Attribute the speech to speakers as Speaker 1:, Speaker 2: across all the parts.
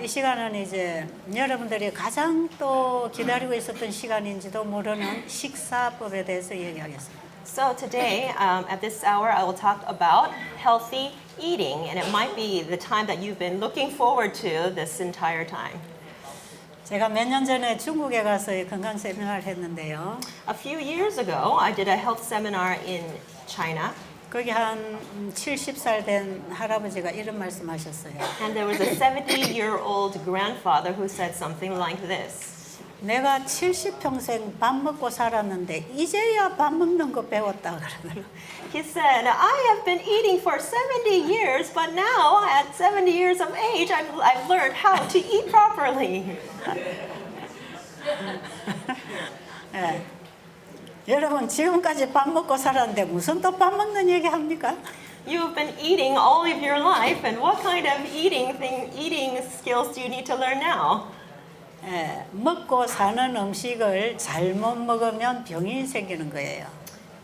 Speaker 1: 이 시간은 이제 여러분들이 가장 또 기다리고 있었던 시간인지도 모르는 식사법에 대해서 얘기하겠습니다.
Speaker 2: So today, at this hour, I will talk about healthy eating, and it might be the time that you've been looking forward to this entire time.
Speaker 1: 제가 몇 년 전에 중국에 가서 건강 세미나를 했는데요.
Speaker 2: A few years ago, I did a health seminar in China,
Speaker 1: 거기 한 70살 된 할아버지가 이런 말씀하셨어요.
Speaker 2: and there was a 70-year-old grandfather who said something like this.
Speaker 1: 내가 70평생 밥 먹고 살았는데 이제야 밥 먹는 거 배웠다 그러더라고요.
Speaker 2: He said, I have been eating for 70 years, but now at 70 years of age, I've learned how to eat properly.
Speaker 1: 예. 여러분 지금까지 밥 먹고 살았는데 무슨 또 밥 먹는 얘기 합니까?
Speaker 2: You've been eating all of your life, and what kind of eating skills do you need to learn now?
Speaker 1: 예, 먹고 사는 음식을 잘못 먹으면 병이 생기는 거예요.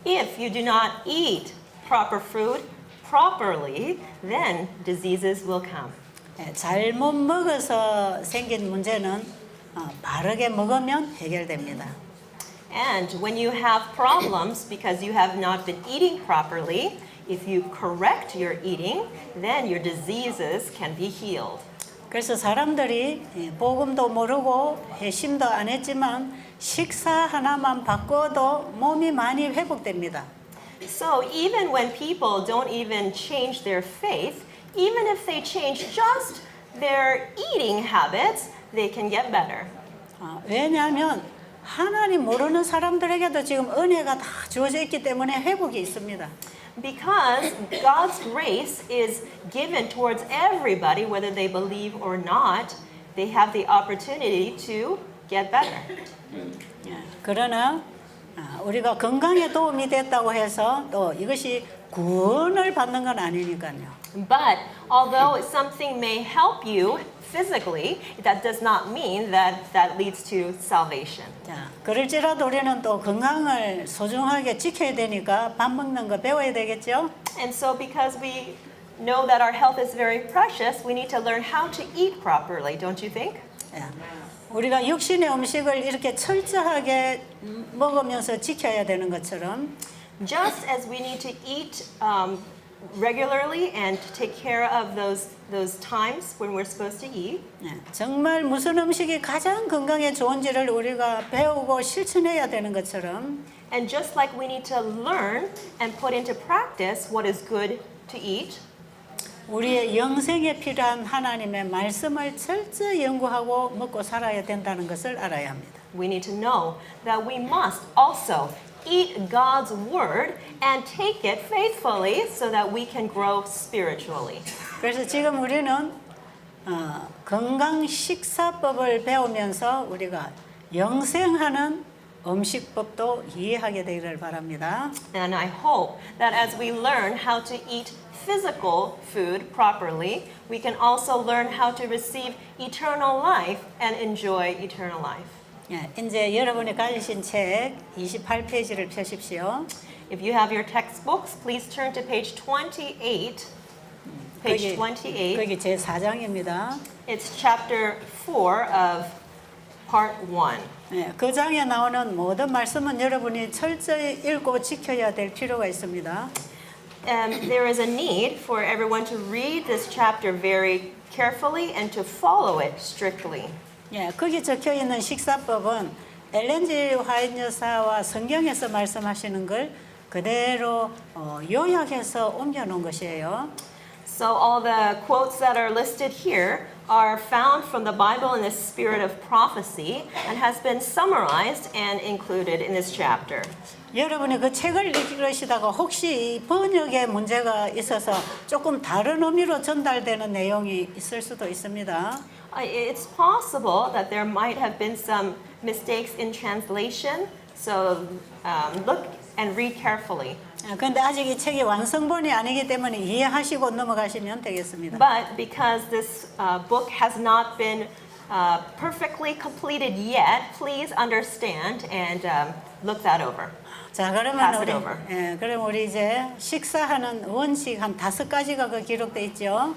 Speaker 2: If you do not eat proper food properly, then diseases will come.
Speaker 1: 예, 잘못 먹어서 생긴 문제는 바르게 먹으면 해결됩니다.
Speaker 2: And when you have problems because you have not been eating properly, if you correct your eating, then your diseases can be healed.
Speaker 1: 그래서 사람들이 복음도 모르고 회심도 안 했지만 식사 하나만 바꿔도 몸이 많이 회복됩니다.
Speaker 2: So even when people don't even change their faith, even if they change just their eating habits, they can get better.
Speaker 1: 왜냐하면 하나님 모르는 사람들에게도 지금 은혜가 다 주어져 있기 때문에 회복이 있습니다.
Speaker 2: Because God's grace is given towards everybody, whether they believe or not, they have the opportunity to get better.
Speaker 1: 그러나 우리가 건강에 도움이 됐다고 해서 또 이것이 구원을 받는 건 아니니까요.
Speaker 2: But although something may help you physically, that does not mean that that leads to salvation.
Speaker 1: 자, 그럴지라도 우리는 또 건강을 소중하게 지켜야 되니까 밥 먹는 거 배워야 되겠죠?
Speaker 2: And so because we know that our health is very precious, we need to learn how to eat properly, don't you think?
Speaker 1: 예. 우리가 육신의 음식을 이렇게 철저하게 먹으면서 지켜야 되는 것처럼
Speaker 2: Just as we need to eat regularly and take care of those times when we're supposed to eat,
Speaker 1: 정말 무슨 음식이 가장 건강에 좋은지를 우리가 배우고 실천해야 되는 것처럼
Speaker 2: and just like we need to learn and put into practice what is good to eat,
Speaker 1: 우리의 영생에 필요한 하나님의 말씀을 철저히 연구하고 먹고 살아야 된다는 것을 알아야 합니다.
Speaker 2: we need to know that we must also eat God's word and take it faithfully so that we can grow spiritually.
Speaker 1: 그래서 지금 우리는 건강 식사법을 배우면서 우리가 영생하는 음식법도 이해하게 되기를 바랍니다.
Speaker 2: And I hope that as we learn how to eat physical food properly, we can also learn how to receive eternal life and enjoy eternal life.
Speaker 1: 예, 이제 여러분이 가지신 책 28페이지를 펴십시오.
Speaker 2: If you have your textbooks, please turn to page 28. Page 28.
Speaker 1: 거기 제 4장입니다.
Speaker 2: It's chapter 4 of part 1.
Speaker 1: 예, 그 장에 나오는 모든 말씀은 여러분이 철저히 읽고 지켜야 될 필요가 있습니다.
Speaker 2: There is a need for everyone to read this chapter very carefully and to follow it strictly.
Speaker 1: 예, 거기 적혀 있는 식사법은 엘렌 G. 화이트 여사와 성경에서 말씀하시는 걸 그대로 요약해서 옮겨놓은 것이에요.
Speaker 2: So all the quotes that are listed here are found from the Bible in the spirit of prophecy and has been summarized and included in this chapter.
Speaker 1: 여러분이 그 책을 읽으시다가 혹시 번역에 문제가 있어서 조금 다른 의미로 전달되는 내용이 있을 수도 있습니다.
Speaker 2: It's possible that there might have been some mistakes in translation, so look and read carefully.
Speaker 1: 그런데 아직 이 책이 완성본이 아니기 때문에 이해하시고 넘어가시면 되겠습니다.
Speaker 2: But because this book has not been perfectly completed yet, please understand and look that over.
Speaker 1: 자, 그러면
Speaker 2: Pass it over.
Speaker 1: 그럼 우리 이제 식사하는 원칙 한 5가지가 그 기록돼 있죠.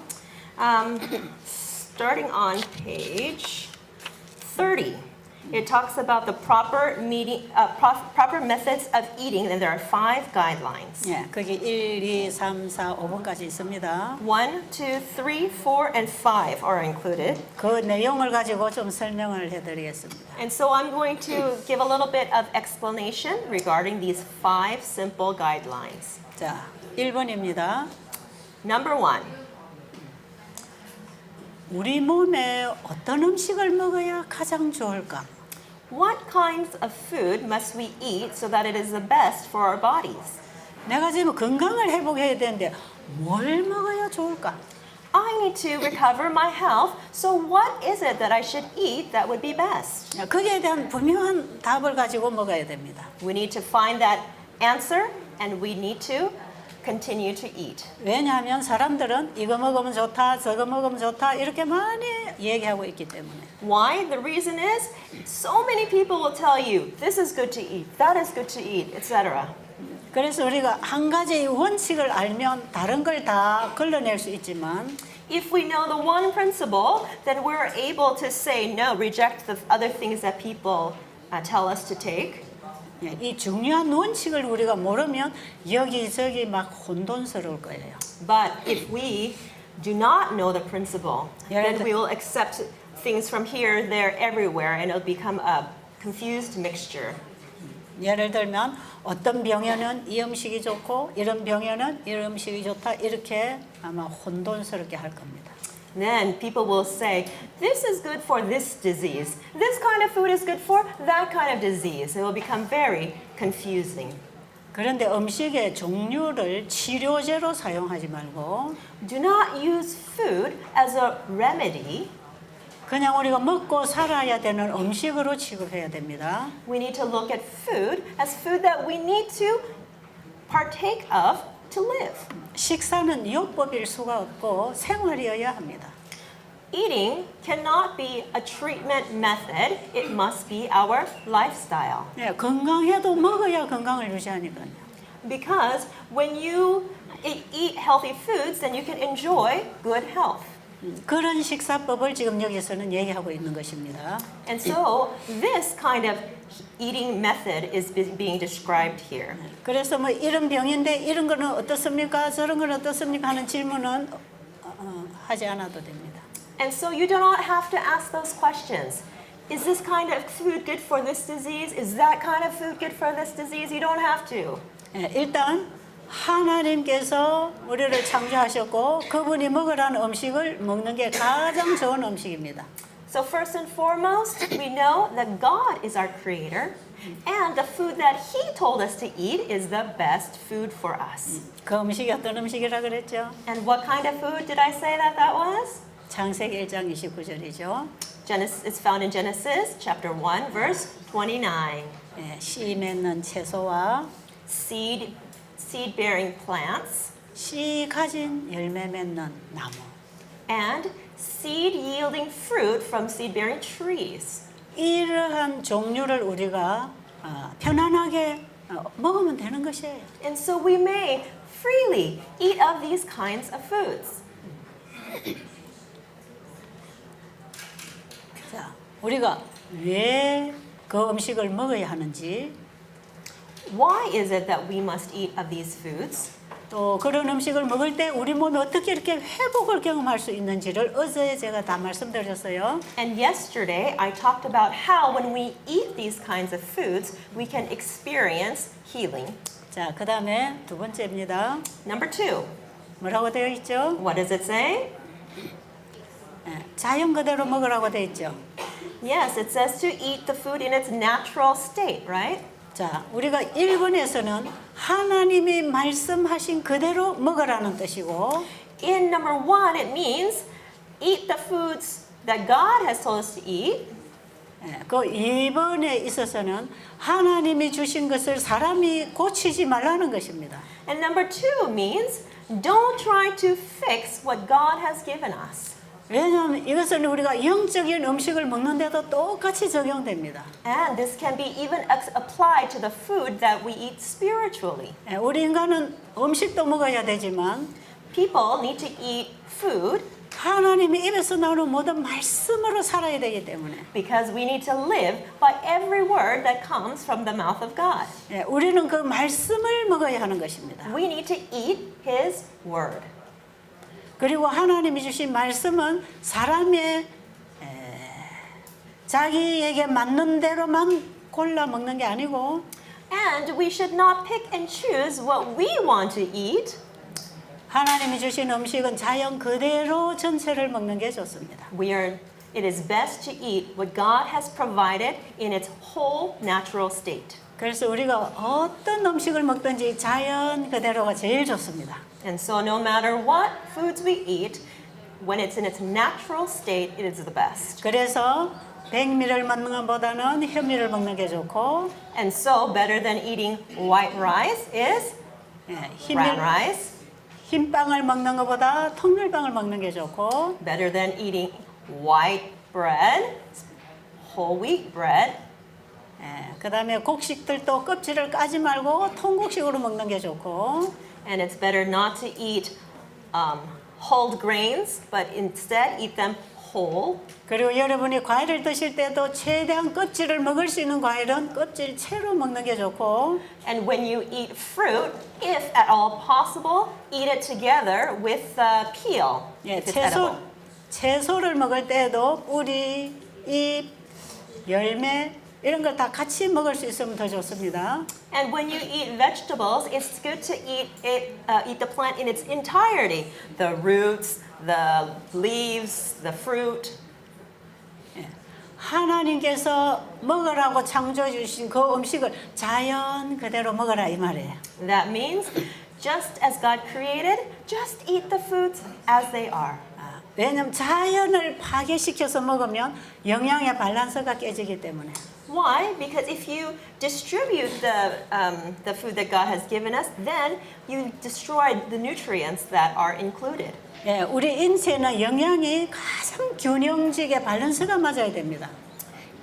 Speaker 2: starting on page 30. It talks about the proper methods of eating, and there are 5 guidelines.
Speaker 1: 예, 거기 1, 2, 3, 4, 5번까지 있습니다.
Speaker 2: 1, 2, 3, 4, and 5 are included.
Speaker 1: 그 내용을 가지고 좀 설명을 해드리겠습니다.
Speaker 2: And so I'm going to give a little bit of explanation regarding these 5 simple guidelines.
Speaker 1: 자, 1번입니다.
Speaker 2: Number 1,
Speaker 1: 우리 몸에 어떤 음식을 먹어야 가장 좋을까?
Speaker 2: what kinds of food must we eat so that it is the best for our bodies?
Speaker 1: 내가 지금 건강을 회복해야 되는데 뭘 먹어야 좋을까?
Speaker 2: I need to recover my health, so what is it that I should eat that would be best?
Speaker 1: 거기에 대한 분명한 답을 가지고 먹어야 됩니다.
Speaker 2: We need to find that answer and we need to continue to eat.
Speaker 1: 왜냐하면 사람들은 이거 먹으면 좋다, 저거 먹으면 좋다 이렇게 많이 얘기하고 있기 때문에.
Speaker 2: Why? The reason is so many people will tell you this is good to eat, that is good to eat, etc.
Speaker 1: 그래서 우리가 한 가지 원칙을 알면 다른 걸 다 걸러낼 수 있지만
Speaker 2: If we know the one principle, then we're able to say no, reject the other things that people tell us to take.
Speaker 1: 이 중요한 원칙을 우리가 모르면 여기저기 막 혼돈스러울 거예요.
Speaker 2: But if we do not know the principle,
Speaker 1: Yeah,
Speaker 2: then we will accept things from here, there, everywhere, and it'll become a confused mixture.
Speaker 1: 예를 들면 어떤 병에는 이 음식이 좋고 이런 병에는 이런 음식이 좋다 이렇게 아마 혼돈스럽게 할 겁니다.
Speaker 2: Then people will say, this is good for this disease. This kind of food is good for that kind of disease. It will become very confusing.
Speaker 1: 그런데 음식의 종류를 치료제로 사용하지 말고
Speaker 2: Do not use food as a remedy.
Speaker 1: 그냥 우리가 먹고 살아야 되는 음식으로 취급해야 됩니다.
Speaker 2: We need to look at food as food that we need to partake of to live.
Speaker 1: 식사는 요법일 수가 없고 생활이어야 합니다.
Speaker 2: Eating cannot be a treatment method. It must be our lifestyle.
Speaker 1: 네, 건강해도 먹어야 건강을 유지하니까요.
Speaker 2: Because when you eat healthy foods, then you can enjoy good health.
Speaker 1: 그런 식사법을 지금 여기서는 얘기하고 있는 것입니다.
Speaker 2: And so this kind of eating method is being described here.
Speaker 1: 그래서 뭐 이런 병인데 이런 거는 어떻습니까? 저런 거는 어떻습니까? 하는 질문은 하지 않아도 됩니다.
Speaker 2: And so you do not have to ask those questions. Is this kind of food good for this disease? Is that kind of food good for this disease? You don't have to.
Speaker 1: 일단 하나님께서 우리를 창조하셨고 그분이 먹으라는 음식을 먹는 게 가장 좋은 음식입니다.
Speaker 2: So first and foremost, we know that God is our creator, and the food that He told us to eat is the best food for us.
Speaker 1: 그 음식이 어떤 음식이라 그랬죠?
Speaker 2: And what kind of food did I say that was?
Speaker 1: 창세기 1장 29절이죠.
Speaker 2: Genesis, it's found in Genesis chapter 1, verse 29.
Speaker 1: 씨 맺는 채소와
Speaker 2: Seed-bearing plants
Speaker 1: 씨 가진 열매 맺는 나무.
Speaker 2: and seed-yielding fruit from seed-bearing trees.
Speaker 1: 이러한 종류를 우리가 편안하게 먹으면 되는 것이에요.
Speaker 2: And so we may freely eat of these kinds of foods.
Speaker 1: 자, 우리가 왜 그 음식을 먹어야 하는지
Speaker 2: Why is it that we must eat of these foods?
Speaker 1: 또 그런 음식을 먹을 때 우리 몸이 어떻게 이렇게 회복을 경험할 수 있는지를 어제 제가 다 말씀드렸어요.
Speaker 2: And yesterday I talked about how when we eat these kinds of foods, we can experience healing.
Speaker 1: 자, 그 다음에 두 번째입니다.
Speaker 2: Number 2,
Speaker 1: 뭐라고 되어 있죠?
Speaker 2: what does it say?
Speaker 1: 자연 그대로 먹으라고 되어 있죠.
Speaker 2: Yes, it says to eat the food in its natural state, right?
Speaker 1: 자, 우리가 1번에서는 하나님이 말씀하신 그대로 먹으라는 뜻이고
Speaker 2: In number 1, it means eat the foods that God has told us to eat.
Speaker 1: 그 2번에 있어서는 하나님이 주신 것을 사람이 고치지 말라는 것입니다.
Speaker 2: And number 2 means don't try to fix what God has given us.
Speaker 1: 왜냐하면 이것은 우리가 영적인 음식을 먹는데도 똑같이 적용됩니다.
Speaker 2: And this can be even applied to the food that we eat spiritually.
Speaker 1: 우리 인간은 음식도 먹어야 되지만
Speaker 2: People need to eat food,
Speaker 1: 하나님의 입에서 나오는 모든 말씀으로 살아야 되기 때문에
Speaker 2: Because we need to live by every word that comes from the mouth of God.
Speaker 1: 예, 우리는 그 말씀을 먹어야 하는 것입니다.
Speaker 2: We need to eat His word.
Speaker 1: 그리고 하나님이 주신 말씀은 사람의 자기에게 맞는 대로만 골라 먹는 게 아니고
Speaker 2: And we should not pick and choose what we want to eat.
Speaker 1: 하나님이 주신 음식은 자연 그대로 전체를 먹는 게 좋습니다.
Speaker 2: It is best to eat what God has provided in its whole natural state.
Speaker 1: 그래서 우리가 어떤 음식을 먹든지 자연 그대로가 제일 좋습니다.
Speaker 2: And so no matter what foods we eat, when it's in its natural state, it is the best.
Speaker 1: 그래서 백미를 먹는 것보다는 현미를 먹는 게 좋고
Speaker 2: And so better than eating white rice is brown rice.
Speaker 1: 흰빵을 먹는 것보다 통밀빵을 먹는 게 좋고
Speaker 2: Better than eating white bread, whole wheat bread.
Speaker 1: 그다음에 곡식들도 껍질을 까지 말고 통곡식으로 먹는 게 좋고
Speaker 2: And it's better not to eat whole grains, but instead eat them whole.
Speaker 1: 그리고 여러분이 과일을 드실 때도 최대한 껍질을 먹을 수 있는 과일은 껍질 채로 먹는 게 좋고
Speaker 2: And when you eat fruit, if at all possible, eat it together with the peel.
Speaker 1: 예,
Speaker 2: if it's edible.
Speaker 1: 채소를 먹을 때도 뿌리, 잎, 열매 이런 걸 다 같이 먹을 수 있으면 더 좋습니다.
Speaker 2: And when you eat vegetables, it's good to eat the plant in its entirety. The roots, the leaves, the fruit.
Speaker 1: 하나님께서 먹으라고 창조해 주신 그 음식을 자연 그대로 먹어라 이 말이에요.
Speaker 2: That means just as God created, just eat the foods as they are.
Speaker 1: 왜냐하면 자연을 파괴시켜서 먹으면 영양의 밸런스가 깨지기 때문에.
Speaker 2: Why? Because if you distribute the food that God has given us, then you destroy the nutrients that are included.
Speaker 1: 예, 우리 인체는 영양이 가장 균형지게 밸런스가 맞아야 됩니다.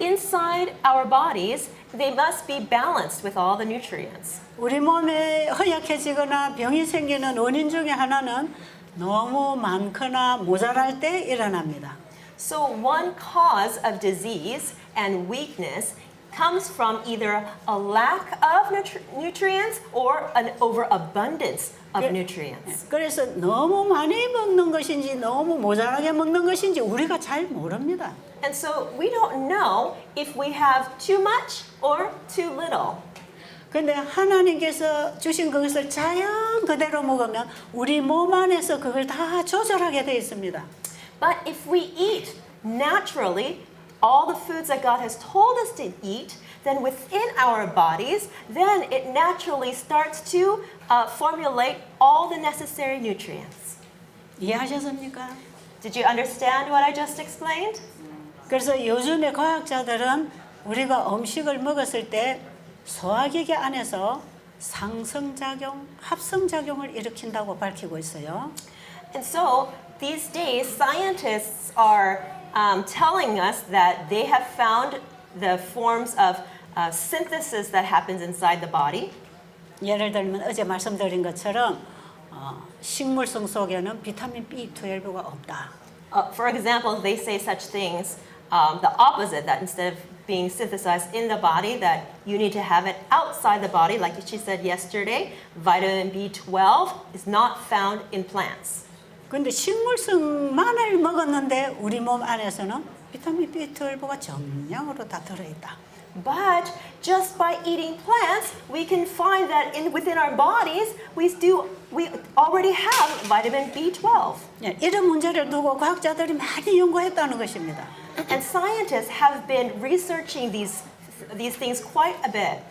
Speaker 2: Inside our bodies, they must be balanced with all the nutrients.
Speaker 1: 우리 몸에 허약해지거나 병이 생기는 원인 중에 하나는 너무 많거나 모자랄 때 일어납니다.
Speaker 2: So one cause of disease and weakness comes from either a lack of nutrients or an overabundance of nutrients.
Speaker 1: 그래서 너무 많이 먹는 것인지 너무 모자라게 먹는 것인지 우리가 잘 모릅니다.
Speaker 2: And so we don't know if we have too much or too little.
Speaker 1: 근데 하나님께서 주신 그것을 자연 그대로 먹으면 우리 몸 안에서 그걸 다 조절하게 되어 있습니다.
Speaker 2: But if we eat naturally all the foods that God has told us to eat, then within our bodies, then it naturally starts to formulate all the necessary nutrients.
Speaker 1: 이해하셨습니까?
Speaker 2: Did you understand what I just explained?
Speaker 1: 그래서 요즘의 과학자들은 우리가 음식을 먹었을 때 소화기계 안에서 상승작용, 합성작용을 일으킨다고 밝히고 있어요.
Speaker 2: And so these days, scientists are telling us that they have found the forms of synthesis that happens inside the body.
Speaker 1: 예를 들면 어제 말씀드린 것처럼 식물성 속에는 비타민 B12가 없다.
Speaker 2: For example, they say such things, the opposite, that instead of being synthesized in the body, that you need to have it outside the body, like she said yesterday, vitamin B12 is not found in plants.
Speaker 1: 근데 식물성만을 먹었는데 우리 몸 안에서는 비타민 B12가 정량으로 다 들어있다.
Speaker 2: But just by eating plants, we can find that within our bodies, we already have vitamin B12.
Speaker 1: 예, 이런 문제를 두고 과학자들이 많이 연구했다는 것입니다.
Speaker 2: And scientists have been researching these things quite a bit.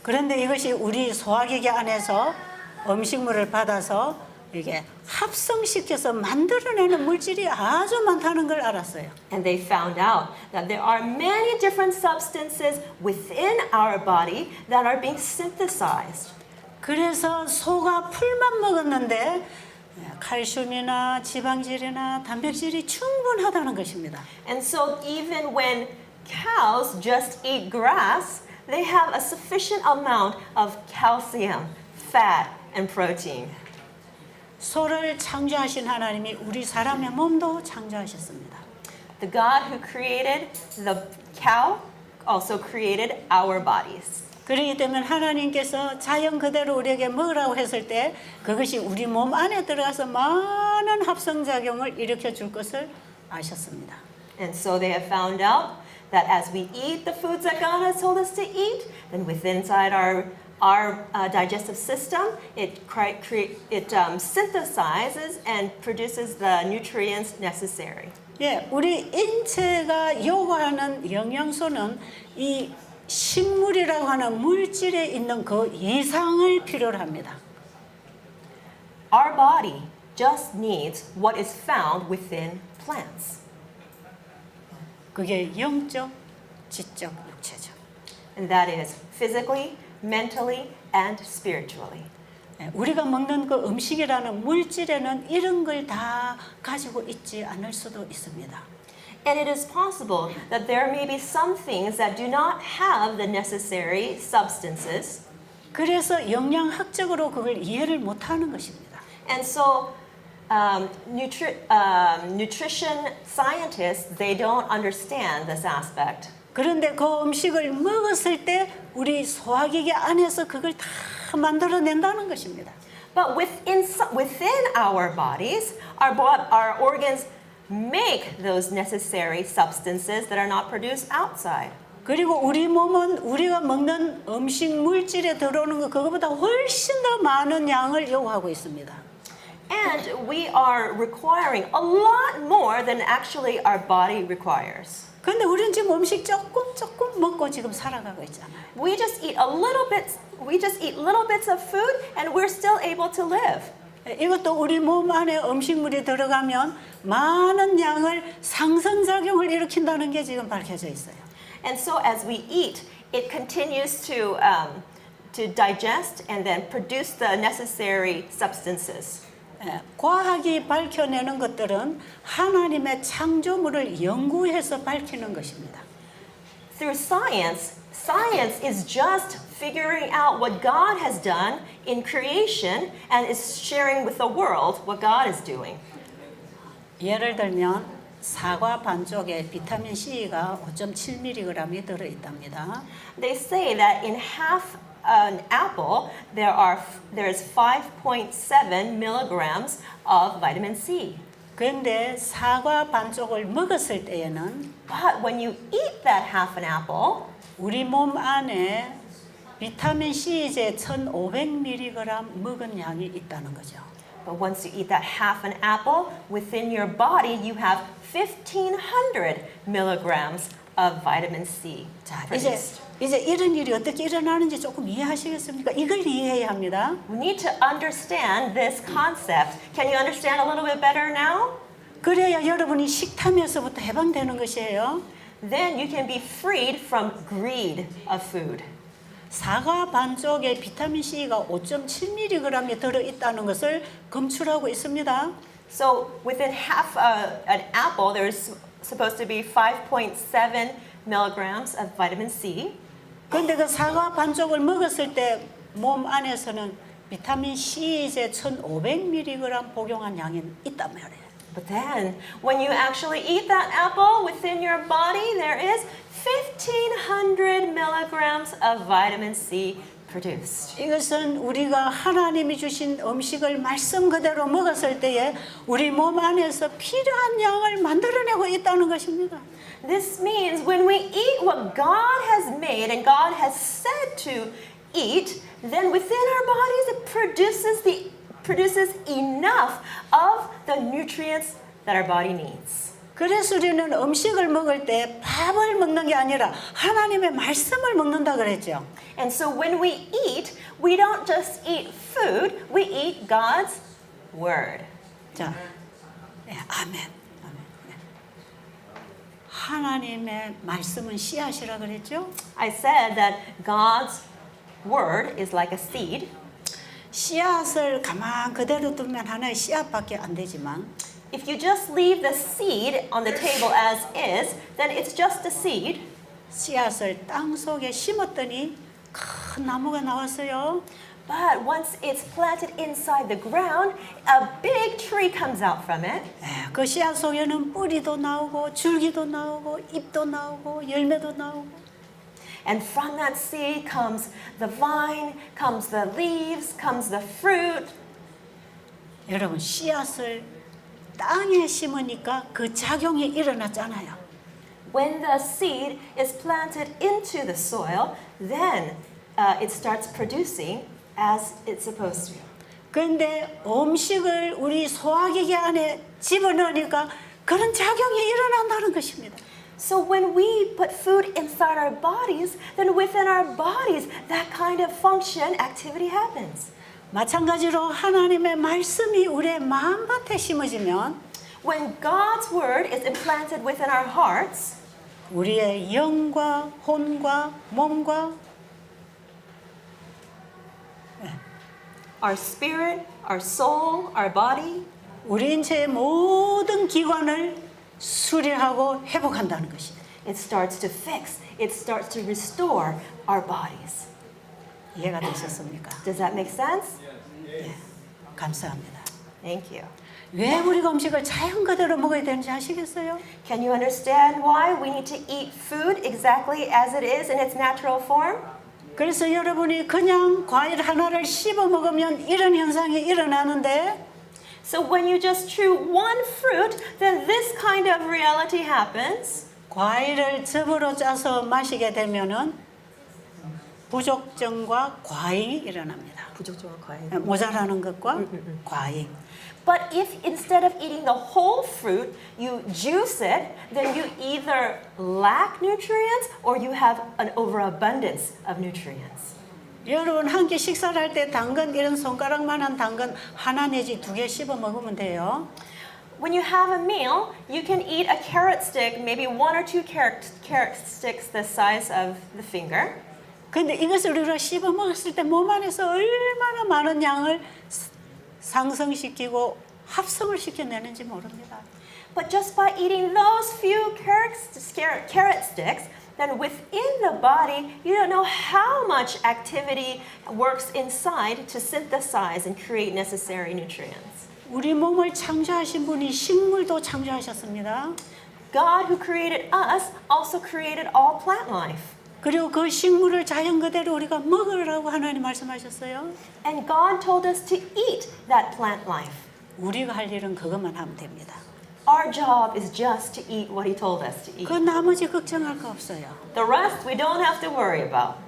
Speaker 1: 그런데 이것이 우리 소화기계 안에서 음식물을 받아서 이게 합성시켜서 만들어내는 물질이 아주 많다는 걸 알았어요.
Speaker 2: And they found out that there are many different substances within our body that are being synthesized.
Speaker 1: 그래서 소가 풀만 먹었는데 칼슘이나 지방질이나 단백질이 충분하다는 것입니다.
Speaker 2: And so even when cows just eat grass, they have a sufficient amount of calcium, fat, and protein.
Speaker 1: 소를 창조하신 하나님이 우리 사람의 몸도 창조하셨습니다.
Speaker 2: The God who created the cow also created our bodies.
Speaker 1: 그렇기 때문에 하나님께서 자연 그대로 우리에게 먹으라고 했을 때 그것이 우리 몸 안에 들어가서 많은 합성작용을 일으켜 줄 것을 아셨습니다.
Speaker 2: And so they have found out that as we eat the foods that God has told us to eat, then within inside our digestive system, it synthesizes and produces the nutrients necessary.
Speaker 1: 예, 우리 인체가 요구하는 영양소는 이 식물이라고 하는 물질에 있는 그 이상을 필요로 합니다.
Speaker 2: Our body just needs what is found within plants.
Speaker 1: 그게 영적, 지적, 육체적.
Speaker 2: And that is physically, mentally, and spiritually.
Speaker 1: 예, 우리가 먹는 그 음식이라는 물질에는 이런 걸 다 가지고 있지 않을 수도 있습니다.
Speaker 2: And it is possible that there may be some things that do not have the necessary substances.
Speaker 1: 그래서 영양학적으로 그걸 이해를 못하는 것입니다.
Speaker 2: And so nutrition scientists, they don't understand this aspect.
Speaker 1: 그런데 그 음식을 먹었을 때 우리 소화기계 안에서 그걸 다 만들어낸다는 것입니다.
Speaker 2: But within our bodies, our organs make those necessary substances that are not produced outside.
Speaker 1: 그리고 우리 몸은 우리가 먹는 음식 물질에 들어오는 거 그거보다 훨씬 더 많은 양을 요구하고 있습니다.
Speaker 2: And we are requiring a lot more than actually our body requires.
Speaker 1: 근데 우리는 지금 음식 조금 먹고 지금 살아가고 있잖아요.
Speaker 2: We just eat little bits of food and we're still able to live.
Speaker 1: 이것도 우리 몸 안에 음식물이 들어가면 많은 양을 상승작용을 일으킨다는 게 지금 밝혀져 있어요.
Speaker 2: And so as we eat, it continues to digest and then produce the necessary substances.
Speaker 1: 과학이 밝혀내는 것들은 하나님의 창조물을 연구해서 밝히는 것입니다.
Speaker 2: Through science is just figuring out what God has done in creation and is sharing with the world what God is doing.
Speaker 1: 예를 들면 사과 반쪽에 비타민 C가 5.7mg이 들어 있답니다.
Speaker 2: They say that in half an apple there is 5.7 milligrams of vitamin C.
Speaker 1: 그런데 사과 반쪽을 먹었을 때에는
Speaker 2: But when you eat that half an apple,
Speaker 1: 우리 몸 안에 비타민 C제 1,500mg 먹은 양이 있다는 거죠.
Speaker 2: but once you eat that half an apple, within your body you have 1,500 milligrams of vitamin C
Speaker 1: 자,
Speaker 2: produced.
Speaker 1: 이제 이런 일이 어떻게 일어나는지 조금 이해하시겠습니까? 이걸 이해해야 합니다.
Speaker 2: We need to understand this concept. Can you understand a little bit better now?
Speaker 1: 그래야 여러분이 식탐에서부터 해방되는 것이에요.
Speaker 2: Then you can be freed from greed of food.
Speaker 1: 사과 반쪽에 비타민 C가 5.7mg이 들어 있다는 것을 검출하고 있습니다.
Speaker 2: So within half an apple, there's supposed to be 5.7 milligrams of vitamin C.
Speaker 1: 그런데 그 사과 반쪽을 먹었을 때 몸 안에서는 비타민 C제 1,500mg 복용한 양이 있단 말이에요.
Speaker 2: But then, when you actually eat that apple, within your body there is 1,500 milligrams of vitamin C produced.
Speaker 1: 이것은 우리가 하나님이 주신 음식을 말씀 그대로 먹었을 때에 우리 몸 안에서 필요한 양을 만들어내고 있다는 것입니다.
Speaker 2: This means when we eat what God has made and God has said to eat, then within our bodies it produces enough of the nutrients that our body needs.
Speaker 1: 그래서 우리는 음식을 먹을 때 밥을 먹는 게 아니라 하나님의 말씀을 먹는다 그랬죠.
Speaker 2: And so when we eat, we don't just eat food, we eat God's word.
Speaker 1: 자, 예, 아멘. 아멘. 예. 하나님의 말씀은 씨앗이라 그랬죠.
Speaker 2: I said that God's word is like a seed.
Speaker 1: 씨앗을 가만 그대로 두면 하나의 씨앗밖에 안 되지만
Speaker 2: If you just leave the seed on the table as is, then it's just a seed.
Speaker 1: 씨앗을 땅 속에 심었더니 큰 나무가 나왔어요.
Speaker 2: But once it's planted inside the ground, a big tree comes out from it.
Speaker 1: 그 씨앗 속에는 뿌리도 나오고 줄기도 나오고 잎도 나오고 열매도 나오고
Speaker 2: And from that seed comes the vine, comes the leaves, comes the fruit.
Speaker 1: 여러분 씨앗을 땅에 심으니까 그 작용이 일어났잖아요.
Speaker 2: When the seed is planted into the soil, then it starts producing as it's supposed to.
Speaker 1: 그런데 음식을 우리 소화기계 안에 집어넣으니까 그런 작용이 일어난다는 것입니다.
Speaker 2: So when we put food inside our bodies, then within our bodies, that kind of function, activity happens.
Speaker 1: 마찬가지로 하나님의 말씀이 우리의 마음밭에 심어지면
Speaker 2: When God's word is implanted within our hearts,
Speaker 1: 우리의 영과 혼과 몸과
Speaker 2: our spirit, our soul, our body,
Speaker 1: 우리 인체의 모든 기관을 수리하고 회복한다는 것입니다.
Speaker 2: it starts to fix, it starts to restore our bodies.
Speaker 1: 이해가 되셨습니까?
Speaker 2: Does that make sense?
Speaker 1: 예, 감사합니다.
Speaker 2: Thank you.
Speaker 1: 왜 우리가 음식을 자연 그대로 먹어야 되는지 아시겠어요?
Speaker 2: Can you understand why we need to eat food exactly as it is in its natural form?
Speaker 1: 그래서 여러분이 그냥 과일 하나를 씹어 먹으면 이런 현상이 일어나는데
Speaker 2: So when you just chew one fruit, then this kind of reality happens.
Speaker 1: 과일을 즙으로 짜서 마시게 되면은 부족증과 과잉이 일어납니다. 모자라는 것과 과잉.
Speaker 2: But if instead of eating the whole fruit, you juice it, then you either lack nutrients or you have an overabundance of nutrients.
Speaker 1: 여러분 한 끼 식사를 할 때 당근 이런 손가락만한 당근 하나 내지 두 개 씹어 먹으면 돼요.
Speaker 2: When you have a meal, you can eat a carrot stick, maybe one or two carrot sticks the size of the finger.
Speaker 1: 근데 이것을 우리가 씹어 먹었을 때 몸 안에서 얼마나 많은 양을 상승시키고 합성을 시켜내는지 모릅니다.
Speaker 2: But just by eating those few carrot sticks, then within the body, you don't know how much activity works inside to synthesize and create necessary nutrients.
Speaker 1: 우리 몸을 창조하신 분이 식물도 창조하셨습니다.
Speaker 2: God who created us also created all plant life.
Speaker 1: 그리고 그 식물을 자연 그대로 우리가 먹으라고 하나님 말씀하셨어요.
Speaker 2: And God told us to eat that plant life.
Speaker 1: 우리가 할 일은 그것만 하면 됩니다.
Speaker 2: Our job is just to eat what He told us to eat.
Speaker 1: 그 나머지 걱정할 거 없어요.
Speaker 2: The rest we don't have to worry about.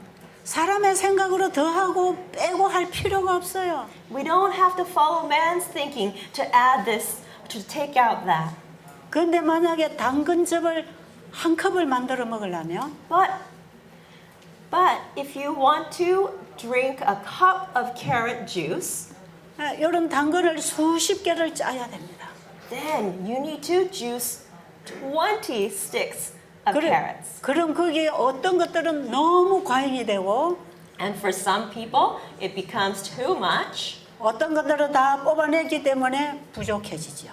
Speaker 1: 사람의 생각으로 더하고 빼고 할 필요가 없어요.
Speaker 2: We don't have to follow man's thinking to add this, to take out that.
Speaker 1: 그런데 만약에 당근즙을 한 컵을 만들어 먹으려면
Speaker 2: But if you want to drink a cup of carrot juice,
Speaker 1: 이런 당근을 수십 개를 짜야 됩니다.
Speaker 2: then you need to juice 20 sticks of carrots.
Speaker 1: 그럼 그게 어떤 것들은 너무 과잉이 되고
Speaker 2: And for some people, it becomes too much.
Speaker 1: 어떤 것들은 다 뽑아내기 때문에 부족해지죠.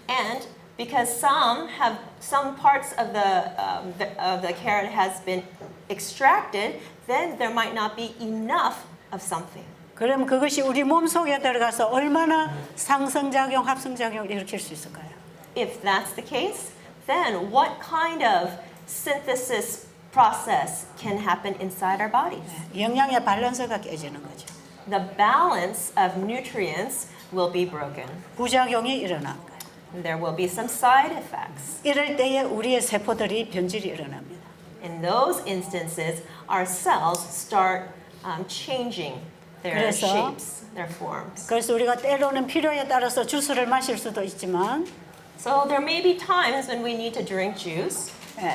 Speaker 2: And because some parts of the carrot has been extracted, then there might not be enough of something.
Speaker 1: 그럼 그것이 우리 몸 속에 들어가서 얼마나 상승작용, 합성작용을 일으킬 수 있을까요?
Speaker 2: If that's the case, then what kind of synthesis process can happen inside our bodies?
Speaker 1: 영양의 밸런스가 깨지는 거죠.
Speaker 2: The balance of nutrients will be broken.
Speaker 1: 부작용이 일어난 거예요.
Speaker 2: There will be some side effects.
Speaker 1: 이럴 때에 우리의 세포들이 변질이 일어납니다.
Speaker 2: In those instances, our cells start changing their
Speaker 1: 그래서-
Speaker 2: shapes, their forms.
Speaker 1: 그래서 우리가 때로는 필요에 따라서 주스를 마실 수도 있지만
Speaker 2: So there may be times when we need to drink juice.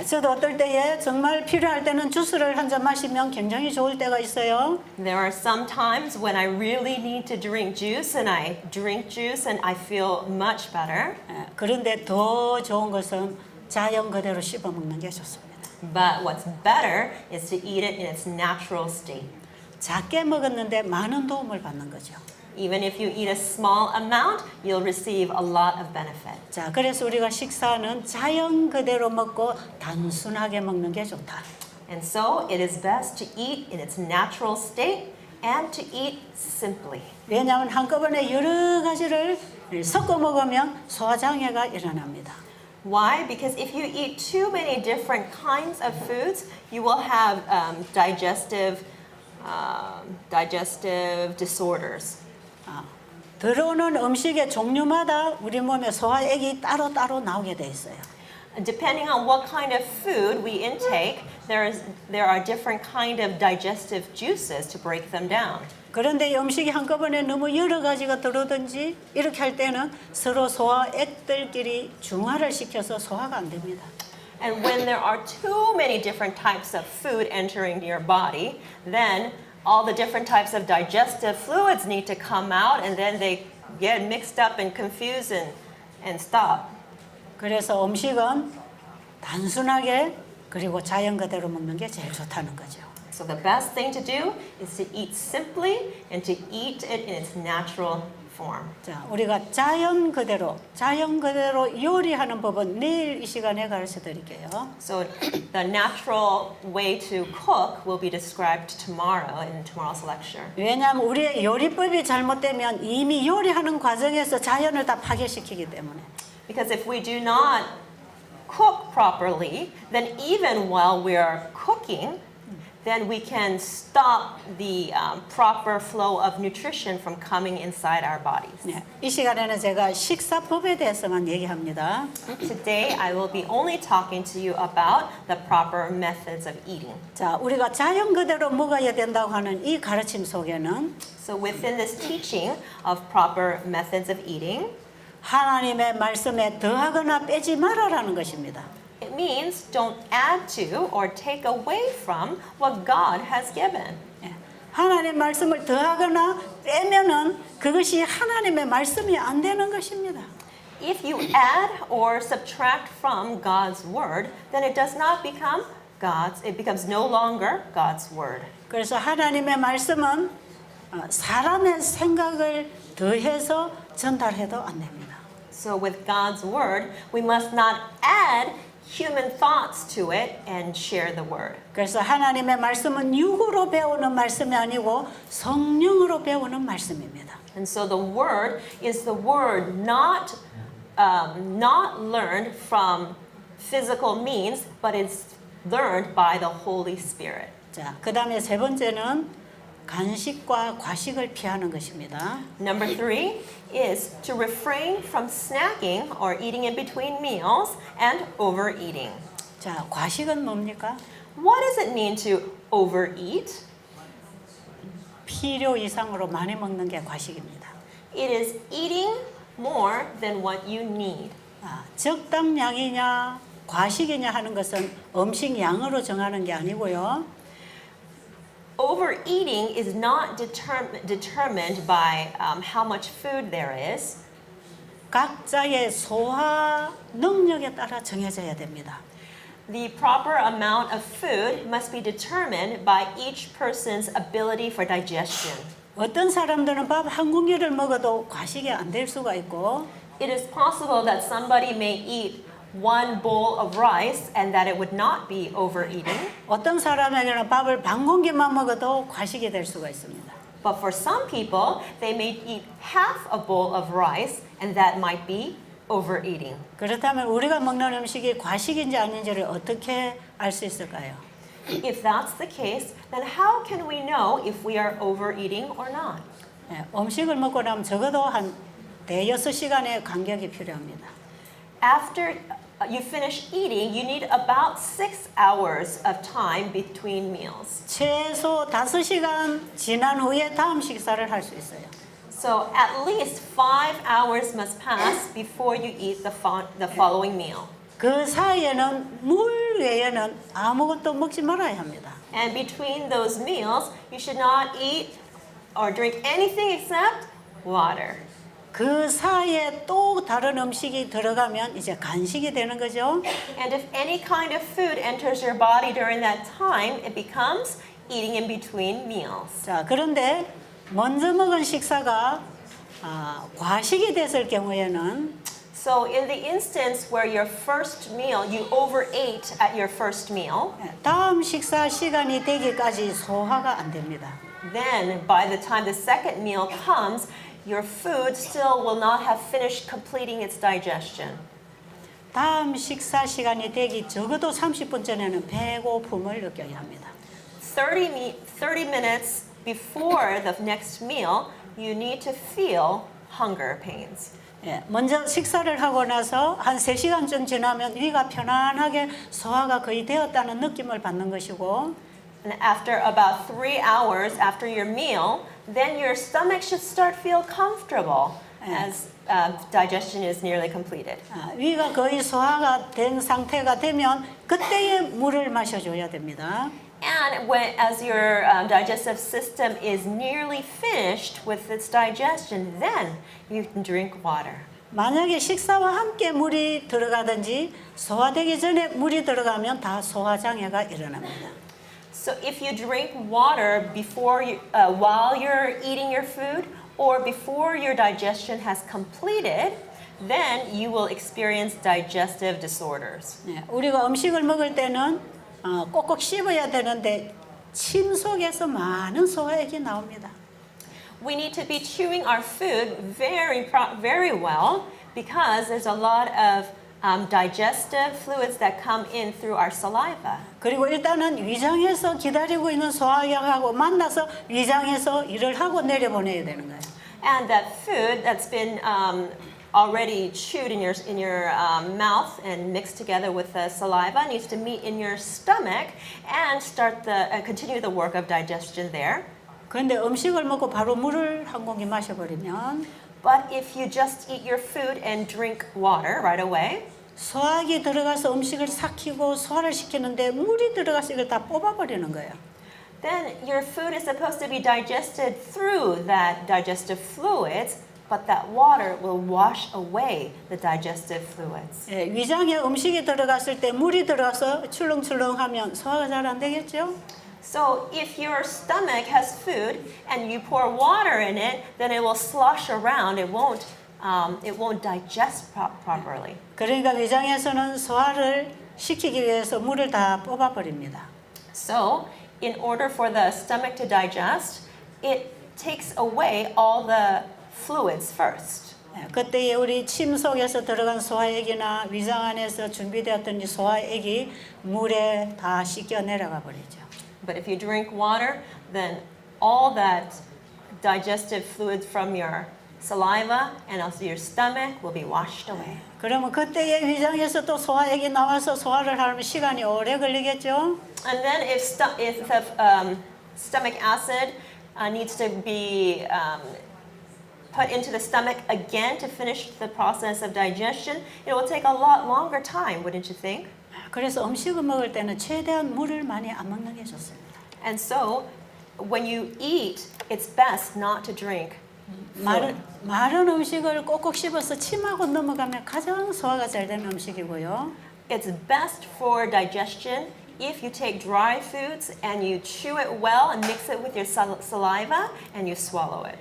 Speaker 1: 저도 어떨 때에 정말 필요할 때는 주스를 한 잔 마시면 굉장히 좋을 때가 있어요.
Speaker 2: There are some times when I really need to drink juice and I drink juice and I feel much better.
Speaker 1: 그런데 더 좋은 것은 자연 그대로 씹어 먹는 게 좋습니다.
Speaker 2: But what's better is to eat it in its natural state.
Speaker 1: 작게 먹었는데 많은 도움을 받는 거죠.
Speaker 2: Even if you eat a small amount, you'll receive a lot of benefit.
Speaker 1: 자, 그래서 우리가 식사는 자연 그대로 먹고 단순하게 먹는 게 좋다.
Speaker 2: And so it is best to eat in its natural state and to eat simply.
Speaker 1: 왜냐하면 한꺼번에 여러 가지를 섞어 먹으면 소화장애가 일어납니다.
Speaker 2: Why? Because if you eat too many different kinds of foods, you will have digestive disorders.
Speaker 1: 들어오는 음식의 종류마다 우리 몸에 소화액이 따로따로 나오게 돼 있어요.
Speaker 2: Depending on what kind of food we intake, there are different kind of digestive juices to break them down.
Speaker 1: 그런데 이 음식이 한꺼번에 너무 여러 가지가 들어오든지 이렇게 할 때는 서로 소화액들끼리 중화를 시켜서 소화가 안 됩니다.
Speaker 2: And when there are too many different types of food entering your body, then all the different types of digestive fluids need to come out, and then they get mixed up and confused and stop.
Speaker 1: 그래서 음식은 단순하게 그리고 자연 그대로 먹는 게 제일 좋다는 거죠.
Speaker 2: So the best thing to do is to eat simply and to eat it in its natural form.
Speaker 1: 자, 우리가 자연 그대로 요리하는 법은 내일 이 시간에 가르쳐 드릴게요.
Speaker 2: So the natural way to cook will be described tomorrow in tomorrow's lecture.
Speaker 1: 왜냐하면 우리의 요리법이 잘못되면 이미 요리하는 과정에서 자연을 다 파괴시키기 때문에.
Speaker 2: Because if we do not cook properly, then even while we are cooking, then we can stop the proper flow of nutrition from coming inside our bodies.
Speaker 1: 네, 이 시간에는 제가 식사법에 대해서만 얘기합니다.
Speaker 2: Today, I will be only talking to you about the proper methods of eating.
Speaker 1: 자, 우리가 자연 그대로 먹어야 된다고 하는 이 가르침 속에는
Speaker 2: So within this teaching of proper methods of eating,
Speaker 1: 하나님의 말씀에 더하거나 빼지 말아라는 것입니다.
Speaker 2: it means don't add to or take away from what God has given.
Speaker 1: 예, 하나님 말씀을 더하거나 빼면은 그것이 하나님의 말씀이 안 되는 것입니다.
Speaker 2: If you add or subtract from God's word, then it does not become it becomes no longer God's word.
Speaker 1: 그래서 하나님의 말씀은 사람의 생각을 더해서 전달해도 안 됩니다.
Speaker 2: So with God's word, we must not add human thoughts to it and share the word.
Speaker 1: 그래서 하나님의 말씀은 육으로 배우는 말씀이 아니고 성령으로 배우는 말씀입니다.
Speaker 2: And so the word is the word not learned from physical means, but it's learned by the Holy Spirit.
Speaker 1: 자, 그다음에 세 번째는 간식과 과식을 피하는 것입니다.
Speaker 2: Number 3 is to refrain from snacking or eating in between meals and overeating.
Speaker 1: 자, 과식은 뭡니까?
Speaker 2: What does it mean to overeat?
Speaker 1: 필요 이상으로 많이 먹는 게 과식입니다.
Speaker 2: It is eating more than what you need.
Speaker 1: 적당량이냐 과식이냐 하는 것은 음식 양으로 정하는 게 아니고요.
Speaker 2: Overeating is not determined by how much food there is.
Speaker 1: 각자의 소화 능력에 따라 정해져야 됩니다.
Speaker 2: The proper amount of food must be determined by each person's ability for digestion.
Speaker 1: 어떤 사람들은 밥 한 공기를 먹어도 과식이 안 될 수가 있고
Speaker 2: It is possible that somebody may eat one bowl of rice and that it would not be overeating.
Speaker 1: 어떤 사람에게는 밥을 반 공기만 먹어도 과식이 될 수가 있습니다.
Speaker 2: But for some people, they may eat half a bowl of rice and that might be overeating.
Speaker 1: 그렇다면 우리가 먹는 음식이 과식인지 아닌지를 어떻게 알 수 있을까요?
Speaker 2: If that's the case, then how can we know if we are overeating or not?
Speaker 1: 음식을 먹고 나면 적어도 한 대여섯 시간의 간격이 필요합니다.
Speaker 2: After you finish eating, you need about 6 hours of time between meals.
Speaker 1: 최소 5시간 지난 후에 다음 식사를 할 수 있어요.
Speaker 2: So at least 5 hours must pass before you eat the following meal.
Speaker 1: 그 사이에는 물 외에는 아무것도 먹지 말아야 합니다.
Speaker 2: And between those meals, you should not eat or drink anything except water.
Speaker 1: 그 사이에 또 다른 음식이 들어가면 이제 간식이 되는 거죠.
Speaker 2: And if any kind of food enters your body during that time, it becomes eating in between meals.
Speaker 1: 자, 그런데 먼저 먹은 식사가 과식이 됐을 경우에는
Speaker 2: So in the instance where your first meal, you overate at your first meal,
Speaker 1: 다음 식사 시간이 되기까지 소화가 안 됩니다.
Speaker 2: then by the time the second meal comes, your food still will not have finished completing its digestion.
Speaker 1: 다음 식사 시간이 되기 적어도 30분 전에는 배고픔을 느껴야 합니다.
Speaker 2: 30 minutes before the next meal, you need to feel hunger pains.
Speaker 1: 먼저 식사를 하고 나서 한 3시간쯤 지나면 위가 편안하게 소화가 거의 되었다는 느낌을 받는 것이고
Speaker 2: And after about 3 hours after your meal, then your stomach should start feel comfortable as digestion is nearly completed.
Speaker 1: 위가 거의 소화가 된 상태가 되면 그때에 물을 마셔줘야 됩니다.
Speaker 2: And as your digestive system is nearly finished with its digestion, then you can drink water.
Speaker 1: 만약에 식사와 함께 물이 들어가든지 소화되기 전에 물이 들어가면 다 소화장애가 일어납니다.
Speaker 2: So if you drink water before while you're eating your food or before your digestion has completed, then you will experience digestive disorders.
Speaker 1: 우리가 음식을 먹을 때는 꼭꼭 씹어야 되는데 침 속에서 많은 소화액이 나옵니다.
Speaker 2: We need to be chewing our food very well because there's a lot of digestive fluids that come in through our saliva.
Speaker 1: 그리고 일단은 위장에서 기다리고 있는 소화액하고 만나서 위장에서 일을 하고 내려보내야 되는 거예요.
Speaker 2: And that food that's been already chewed in your mouth and mixed together with the saliva needs to meet in your stomach and continue the work of digestion there.
Speaker 1: 그런데 음식을 먹고 바로 물을 한 공기 마셔버리면
Speaker 2: But if you just eat your food and drink water right away,
Speaker 1: 소화기 들어가서 음식을 삭히고 소화를 시키는데 물이 들어가서 이걸 다 뽑아버리는 거예요.
Speaker 2: then your food is supposed to be digested through that digestive fluids, but that water will wash away the digestive fluids.
Speaker 1: 위장에 음식이 들어갔을 때 물이 들어가서 출렁출렁하면 소화가 잘 안 되겠죠?
Speaker 2: So if your stomach has food and you pour water in it, then it will slosh around. It won't digest properly.
Speaker 1: 그러니까 위장에서는 소화를 시키기 위해서 물을 다 뽑아버립니다.
Speaker 2: So in order for the stomach to digest, it takes away all the fluids first.
Speaker 1: 그때에 우리 침 속에서 들어간 소화액이나 위장 안에서 준비되었던 이 소화액이 물에 다 씻겨 내려가 버리죠.
Speaker 2: But if you drink water, then all that digestive fluid from your saliva and also your stomach will be washed away.
Speaker 1: 그러면 그때에 위장에서 또 소화액이 나와서 소화를 하면 시간이 오래 걸리겠죠?
Speaker 2: And then if the stomach acid needs to be put into the stomach again to finish the process of digestion, it will take a lot longer time, wouldn't you think?
Speaker 1: 그래서 음식을 먹을 때는 최대한 물을 많이 안 먹는 게 좋습니다.
Speaker 2: And so when you eat, it's best not to drink fluid.
Speaker 1: 마른 음식을 꼭꼭 씹어서 침하고 넘어가면 가장 소화가 잘 되는 음식이고요.
Speaker 2: It's best for digestion if you take dry foods and you chew it well and mix it with your saliva and you swallow it.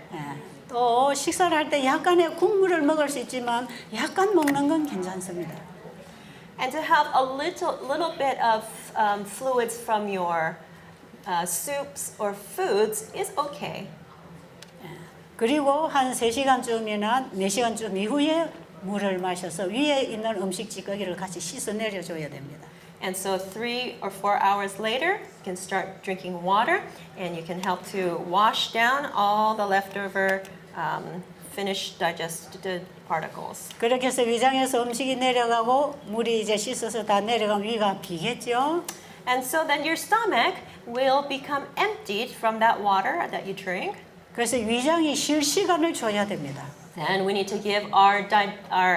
Speaker 1: 또 식사를 할 때 약간의 국물을 먹을 수 있지만 약간 먹는 건 괜찮습니다.
Speaker 2: And to have a little bit of fluids from your soups or foods is okay.
Speaker 1: 그리고 한 3시간쯤이나 4시간쯤 이후에 물을 마셔서 위에 있는 음식 찌꺼기를 같이 씻어 내려줘야 됩니다.
Speaker 2: And so 3 or 4 hours later, you can start drinking water and you can help to wash down all the leftover finished digested particles.
Speaker 1: 그렇게 해서 위장에서 음식이 내려가고 물이 이제 씻어서 다 내려가면 위가 비겠죠.
Speaker 2: And so then your stomach will become emptied from that water that you drink.
Speaker 1: 그래서 위장이 쉴 시간을 줘야 됩니다.
Speaker 2: Then we need to give our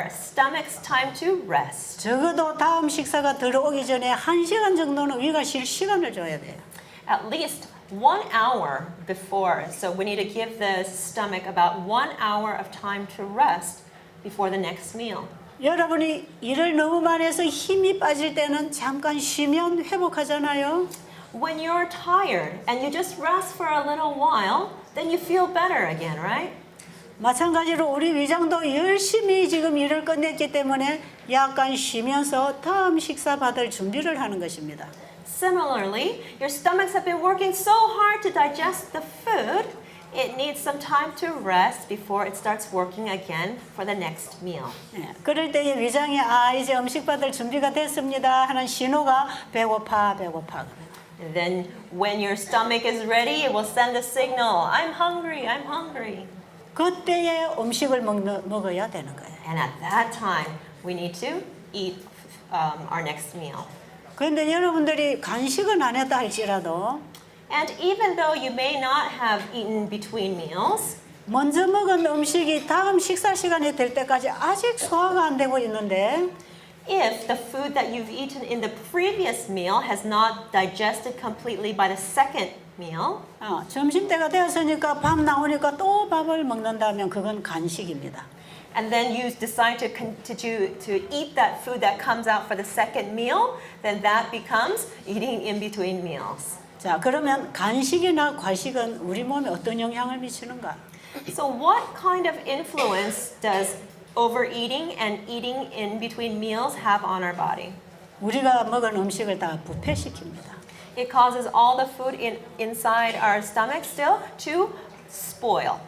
Speaker 2: stomachs time to rest.
Speaker 1: 적어도 다음 식사가 들어오기 전에 1시간 정도는 위가 쉴 시간을 줘야 돼요.
Speaker 2: At least 1 hour before. So we need to give the stomach about 1 hour of time to rest before the next meal.
Speaker 1: 여러분이 일을 너무 많이 해서 힘이 빠질 때는 잠깐 쉬면 회복하잖아요.
Speaker 2: When you're tired and you just rest for a little while, then you feel better again, right?
Speaker 1: 마찬가지로 우리 위장도 열심히 지금 일을 끝냈기 때문에 약간 쉬면서 다음 식사 받을 준비를 하는 것입니다.
Speaker 2: Similarly, your stomachs have been working so hard to digest the food, it needs some time to rest before it starts working again for the next meal.
Speaker 1: 예, 그럴 때에 위장이 이제 음식 받을 준비가 됐습니다 하는 신호가 배고파 그래요.
Speaker 2: And then when your stomach is ready, it will send a signal, I'm hungry, I'm hungry.
Speaker 1: 그때에 음식을 먹어야 되는 거예요.
Speaker 2: And at that time, we need to eat our next meal.
Speaker 1: 그런데 여러분들이 간식은 안 했다 할지라도
Speaker 2: And even though you may not have eaten between meals,
Speaker 1: 먼저 먹은 음식이 다음 식사 시간이 될 때까지 아직 소화가 안 되고 있는데
Speaker 2: if the food that you've eaten in the previous meal has not digested completely by the second meal,
Speaker 1: 점심때가 되었으니까 밥 나오니까 또 밥을 먹는다면 그건 간식입니다.
Speaker 2: and then you decide to eat that food that comes out for the second meal, then that becomes eating in between meals.
Speaker 1: 자, 그러면 간식이나 과식은 우리 몸에 어떤 영향을 미치는가?
Speaker 2: So what kind of influence does overeating and eating in between meals have on our body?
Speaker 1: 우리가 먹은 음식을 다 부패시킵니다.
Speaker 2: It causes all the food inside our stomach still to spoil.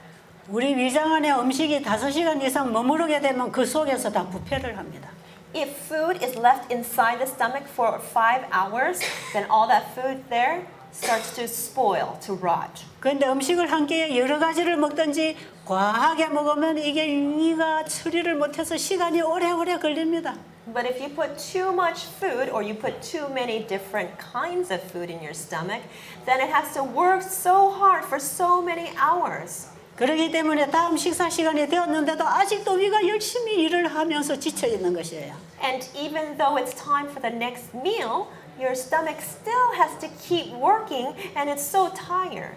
Speaker 1: 우리 위장 안에 음식이 5시간 이상 머무르게 되면 그 속에서 다 부패를 합니다.
Speaker 2: If food is left inside the stomach for 5 hours, then all that food there starts to spoil, to rot.
Speaker 1: 그런데 음식을 한 끼에 여러 가지를 먹든지 과하게 먹으면 이게 위가 처리를 못해서 시간이 오래오래 걸립니다.
Speaker 2: But if you put too much food or you put too many different kinds of food in your stomach, then it has to work so hard for so many hours.
Speaker 1: 그렇기 때문에 다음 식사 시간이 되었는데도 아직도 위가 열심히 일을 하면서 지쳐 있는 것이에요.
Speaker 2: And even though it's time for the next meal, your stomach still has to keep working and it's so tired.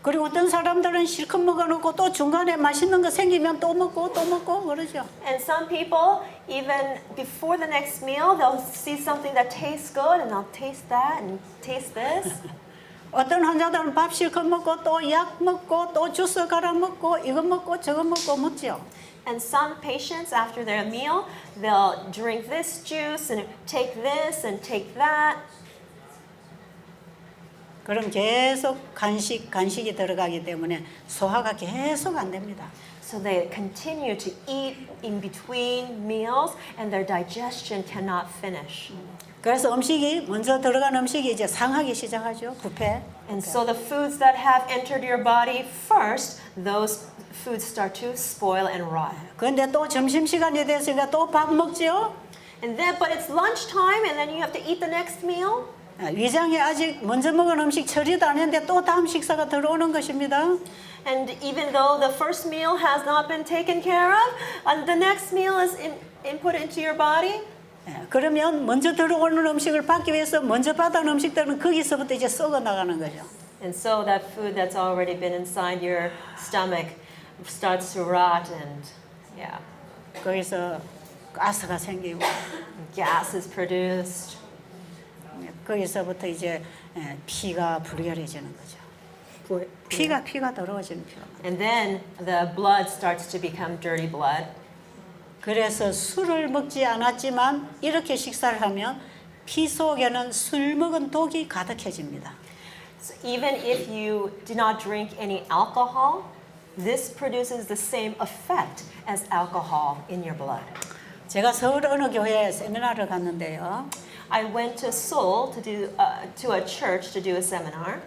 Speaker 1: 그리고 어떤 사람들은 실컷 먹어놓고 또 중간에 맛있는 거 생기면 또 먹고 그러죠.
Speaker 2: And some people, even before the next meal, they'll see something that tastes good and they'll taste that and taste this.
Speaker 1: 어떤 환자들은 밥 실컷 먹고 또 약 먹고 또 주스 갈아 먹고 이거 먹고 저거 먹고 먹죠.
Speaker 2: And some patients, after their meal, they'll drink this juice and take this and take that.
Speaker 1: 그럼 계속 간식이 들어가기 때문에 소화가 계속 안 됩니다.
Speaker 2: So they continue to eat in between meals and their digestion cannot finish.
Speaker 1: 그래서 먼저 들어간 음식이 이제 상하기 시작하죠. 부패.
Speaker 2: And so the foods that have entered your body first, those foods start to spoil and rot.
Speaker 1: 그런데 또 점심시간이 됐으니까 또 밥 먹죠.
Speaker 2: And then, but it's lunchtime and then you have to eat the next meal.
Speaker 1: 위장이 아직 먼저 먹은 음식 처리도 안 했는데 또 다음 식사가 들어오는 것입니다.
Speaker 2: And even though the first meal has not been taken care of, and the next meal is input into your body.
Speaker 1: 그러면 먼저 들어오는 음식을 받기 위해서 먼저 받은 음식들은 거기서부터 이제 썩어 나가는 거죠.
Speaker 2: And so that food that's already been inside your stomach starts to rot and yeah,
Speaker 1: 거기서 가스가 생기고
Speaker 2: gas is produced.
Speaker 1: 거기서부터 이제 피가 불결해지는 거죠. 피가 더러워지는 피가.
Speaker 2: And then the blood starts to become dirty blood.
Speaker 1: 그래서 술을 먹지 않았지만 이렇게 식사를 하면 피 속에는 술 먹은 독이 가득해집니다.
Speaker 2: So even if you do not drink any alcohol, this produces the same effect as alcohol in your blood.
Speaker 1: 제가 서울 어느 교회에 세미나를 갔는데요.
Speaker 2: I went to Seoul to a church to do a seminar,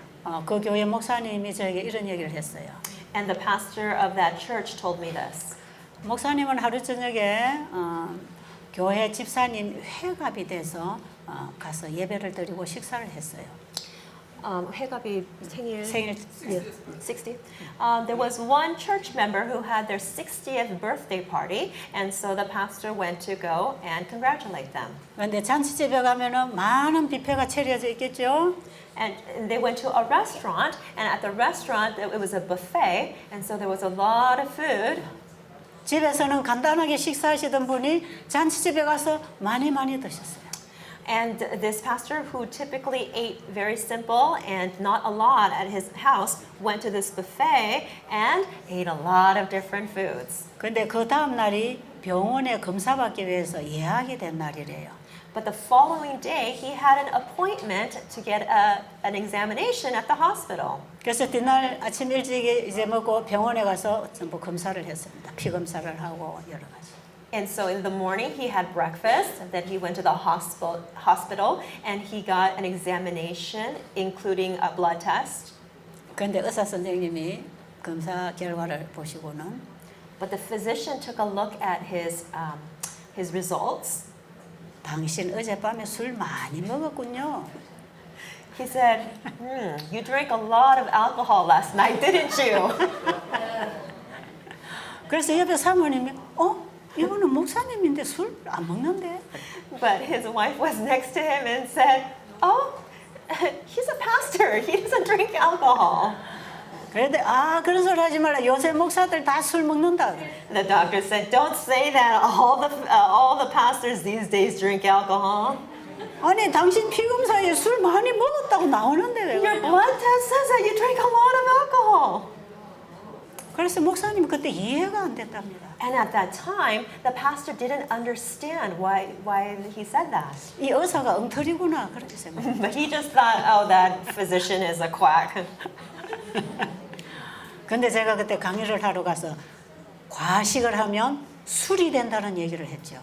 Speaker 1: 그 교회 목사님이 저에게 이런 얘기를 했어요.
Speaker 2: and the pastor of that church told me this.
Speaker 1: 목사님은 하루 저녁에 교회 집사님 회갑이 돼서 가서 예배를 드리고 식사를 했어요.
Speaker 2: 회갑이 생일
Speaker 1: 생일
Speaker 2: 60. There was one church member who had their 60th birthday party, and so the pastor went to go and congratulate them.
Speaker 1: 그런데 잔치집에 가면은 많은 뷔페가 차려져 있겠죠.
Speaker 2: And they went to a restaurant, and at the restaurant it was a buffet, and so there was a lot of food.
Speaker 1: 집에서는 간단하게 식사하시던 분이 잔치집에 가서 많이 드셨어요.
Speaker 2: And this pastor, who typically ate very simple and not a lot at his house, went to this buffet and ate a lot of different foods.
Speaker 1: 근데 그 다음 날이 병원에 검사받기 위해서 예약이 된 날이래요.
Speaker 2: But the following day, he had an appointment to get an examination at the hospital.
Speaker 1: 그래서 뒤날 아침 일찍 이제 먹고 병원에 가서 전부 검사를 했습니다. 피 검사를 하고 여러 가지.
Speaker 2: And so in the morning, he had breakfast, and then he went to the hospital and he got an examination, including a blood test.
Speaker 1: 근데 의사 선생님이 검사 결과를 보시고는
Speaker 2: But the physician took a look at his results.
Speaker 1: 당신 어젯밤에 술 많이 먹었군요.
Speaker 2: He said, you drank a lot of alcohol last night, didn't you?
Speaker 1: 그래서 옆에 사모님이 이분은 목사님인데 술 안 먹는데?
Speaker 2: But his wife was next to him and said, oh, he's a pastor. He doesn't drink alcohol.
Speaker 1: 그런데 그런 소리 하지 말라. 요새 목사들 다 술 먹는다.
Speaker 2: The doctor said, don't say that. All the pastors these days drink alcohol.
Speaker 1: 아니 당신 피 검사에 술 많이 먹었다고 나오는데 왜?
Speaker 2: Your blood test says that you drink a lot of alcohol.
Speaker 1: 그래서 목사님 그때 이해가 안 됐답니다.
Speaker 2: And at that time, the pastor didn't understand why he said that.
Speaker 1: 이 의사가 엉터리구나 그렇게 생각해요.
Speaker 2: But he just thought, oh, that physician is a quack.
Speaker 1: 근데 제가 그때 강의를 하러 가서 과식을 하면 술이 된다는 얘기를 했죠.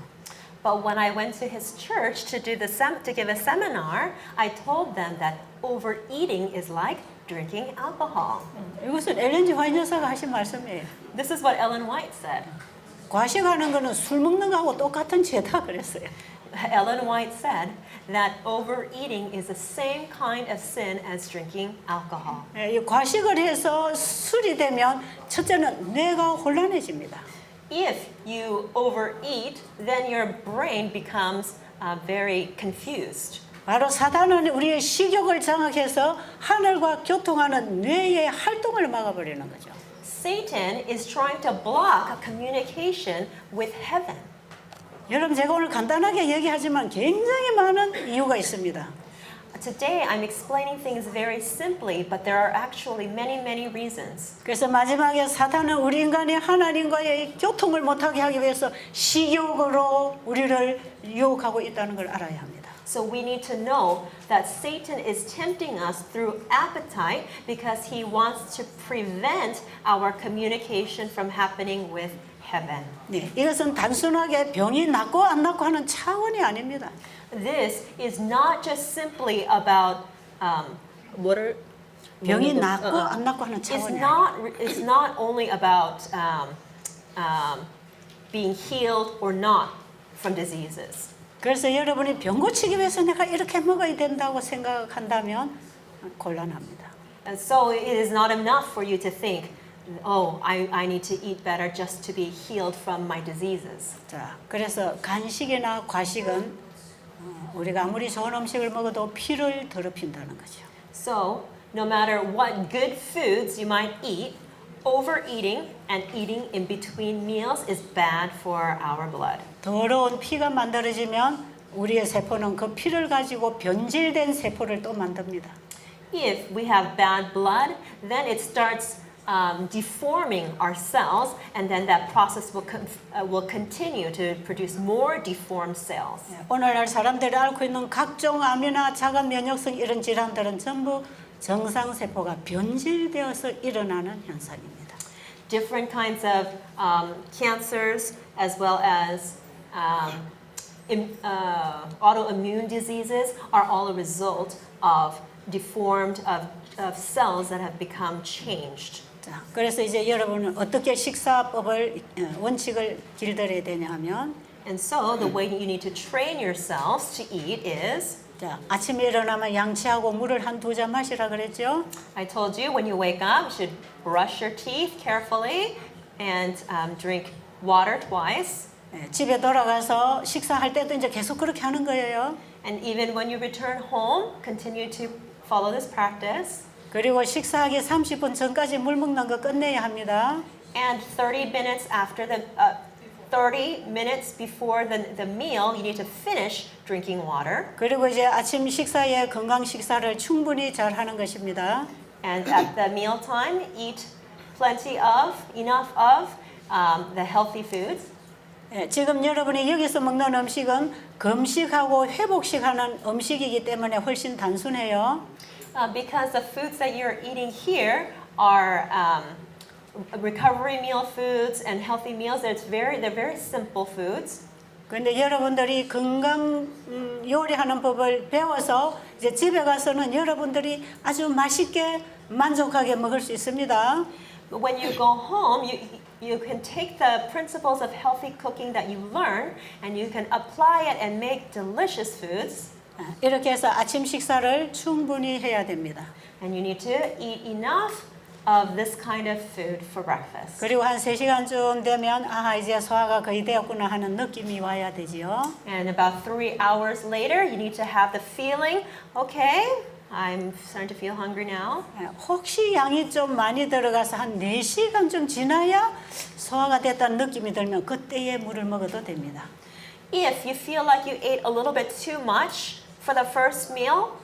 Speaker 2: But when I went to his church to give a seminar, I told them that overeating is like drinking alcohol.
Speaker 1: 이것은 엘렌 G 화이트 여사가 하신 말씀이에요.
Speaker 2: This is what Ellen White said.
Speaker 1: 과식하는 거는 술 먹는 거하고 똑같은 죄다 그랬어요.
Speaker 2: Ellen White said that overeating is the same kind of sin as drinking alcohol.
Speaker 1: 이 과식을 해서 술이 되면 첫째는 뇌가 혼란해집니다.
Speaker 2: If you overeat, then your brain becomes very confused.
Speaker 1: 바로 사단은 우리의 식욕을 장악해서 하늘과 교통하는 뇌의 활동을 막아버리는 거죠.
Speaker 2: Satan is trying to block communication with heaven.
Speaker 1: 여러분 제가 오늘 간단하게 얘기하지만 굉장히 많은 이유가 있습니다.
Speaker 2: Today I'm explaining things very simply, but there are actually many reasons.
Speaker 1: 그래서 마지막에 사탄은 우리 인간이 하나님과의 교통을 못하게 하기 위해서 식욕으로 우리를 유혹하고 있다는 걸 알아야 합니다.
Speaker 2: So we need to know that Satan is tempting us through appetite because he wants to prevent our communication from happening with heaven.
Speaker 1: 네, 이것은 단순하게 병이 낫고 안 낫고 하는 차원이 아닙니다.
Speaker 2: This is not just simply about
Speaker 1: 병이 낫고 안 낫고 하는
Speaker 2: It's
Speaker 1: 차원이 아닙니다.
Speaker 2: it's not only about being healed or not from diseases.
Speaker 1: 그래서 여러분이 병 고치기 위해서 내가 이렇게 먹어야 된다고 생각한다면 곤란합니다.
Speaker 2: And so it is not enough for you to think, oh, I need to eat better just to be healed from my diseases.
Speaker 1: 자, 그래서 간식이나 과식은 우리가 아무리 좋은 음식을 먹어도 피를 더럽힌다는 거죠.
Speaker 2: So no matter what good foods you might eat, overeating and eating in between meals is bad for our blood.
Speaker 1: 더러운 피가 만들어지면 우리의 세포는 그 피를 가지고 변질된 세포를 또 만듭니다.
Speaker 2: If we have bad blood, then it starts deforming our cells, and then that process will continue to produce more deformed cells.
Speaker 1: 오늘날 사람들이 앓고 있는 각종 암이나 자가 면역성 이런 질환들은 전부 정상 세포가 변질되어서 일어나는 현상입니다.
Speaker 2: Different kinds of cancers, as well as autoimmune diseases, are all a result of deformed of cells that have become changed.
Speaker 1: 자, 그래서 이제 여러분은 어떻게 식사법을 원칙을 길들여야 되냐 하면
Speaker 2: And so the way you need to train yourselves to eat is,
Speaker 1: 자, 아침에 일어나면 양치하고 물을 한 2잔 마시라 그랬죠?
Speaker 2: I told you when you wake up, you should brush your teeth carefully and drink water twice.
Speaker 1: 집에 돌아가서 식사할 때도 이제 계속 그렇게 하는 거예요.
Speaker 2: And even when you return home, continue to follow this practice.
Speaker 1: 그리고 식사하기 30분 전까지 물 먹는 거 끝내야 합니다.
Speaker 2: And 30 minutes after 30 minutes before the meal, you need to finish drinking water.
Speaker 1: 그리고 이제 아침 식사에 건강 식사를 충분히 잘 하는 것입니다.
Speaker 2: And at the meal time, eat enough of the healthy foods.
Speaker 1: 예, 지금 여러분이 여기서 먹는 음식은 금식하고 회복식하는 음식이기 때문에 훨씬 단순해요.
Speaker 2: Because the foods that you're eating here are recovery meal foods and healthy meals. They're very simple foods.
Speaker 1: 그런데 여러분들이 건강 요리하는 법을 배워서 이제 집에 가서는 여러분들이 아주 맛있게 만족하게 먹을 수 있습니다.
Speaker 2: But when you go home, you can take the principles of healthy cooking that you learn and you can apply it and make delicious foods.
Speaker 1: 이렇게 해서 아침 식사를 충분히 해야 됩니다.
Speaker 2: And you need to eat enough of this kind of food for breakfast.
Speaker 1: 그리고 한 3시간쯤 되면 아 이제 소화가 거의 되었구나 하는 느낌이 와야 되지요.
Speaker 2: And about 3 hours later, you need to have the feeling, okay, I'm starting to feel hungry now.
Speaker 1: 혹시 양이 좀 많이 들어가서 한 4시간쯤 지나야 소화가 됐다는 느낌이 들면 그때에 물을 먹어도 됩니다.
Speaker 2: If you feel like you ate a little bit too much for the first meal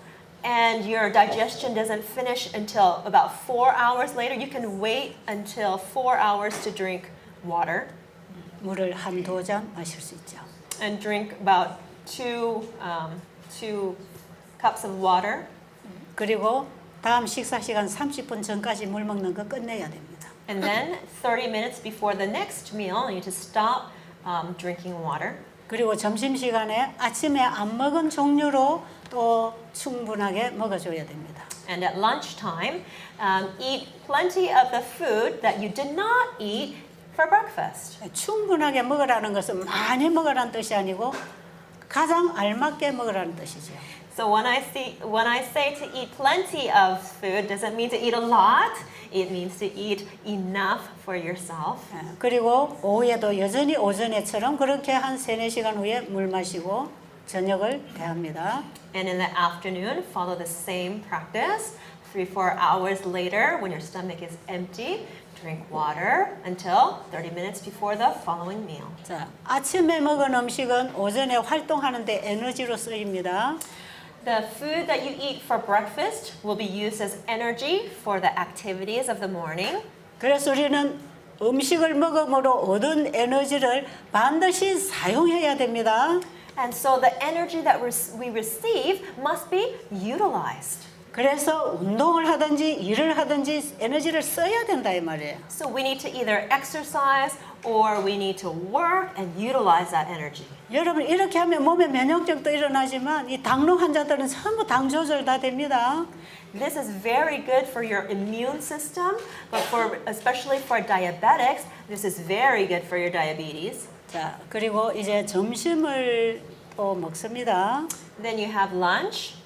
Speaker 2: and your digestion doesn't finish until about 4 hours later, you can wait until 4 hours to drink water
Speaker 1: 물을 한두 잔 마실 수 있죠.
Speaker 2: and drink about two cups of water.
Speaker 1: 그리고 다음 식사 시간 30분 전까지 물 먹는 거 끝내야 됩니다.
Speaker 2: And then 30 minutes before the next meal, you need to stop drinking water.
Speaker 1: 그리고 점심 시간에 아침에 안 먹은 종류로 또 충분하게 먹어줘야 됩니다.
Speaker 2: And at lunchtime, eat plenty of the food that you did not eat for breakfast.
Speaker 1: 충분하게 먹으라는 것은 많이 먹으라는 뜻이 아니고 가장 알맞게 먹으라는 뜻이죠.
Speaker 2: So when I say to eat plenty of food, doesn't mean to eat a lot. It means to eat enough for yourself.
Speaker 1: 그리고 오후에도 여전히 오전에처럼 그렇게 한 3-4시간 후에 물 마시고 저녁을 대합니다.
Speaker 2: And in the afternoon, follow the same practice. 3-4 hours later, when your stomach is empty, drink water until 30 minutes before the following meal.
Speaker 1: 자, 아침에 먹은 음식은 오전에 활동하는데 에너지로 쓰입니다.
Speaker 2: The food that you eat for breakfast will be used as energy for the activities of the morning.
Speaker 1: 그래서 우리는 음식을 먹음으로 얻은 에너지를 반드시 사용해야 됩니다.
Speaker 2: And so the energy that we receive must be utilized.
Speaker 1: 그래서 운동을 하든지 일을 하든지 에너지를 써야 된다 이 말이에요.
Speaker 2: So we need to either exercise or we need to work and utilize that energy.
Speaker 1: 여러분 이렇게 하면 몸에 면역력도 일어나지만 이 당뇨 환자들은 전부 당 조절 다 됩니다.
Speaker 2: This is very good for your immune system, but especially for diabetics, this is very good for your diabetes.
Speaker 1: 자, 그리고 이제 점심을 또 먹습니다.
Speaker 2: Then you have lunch.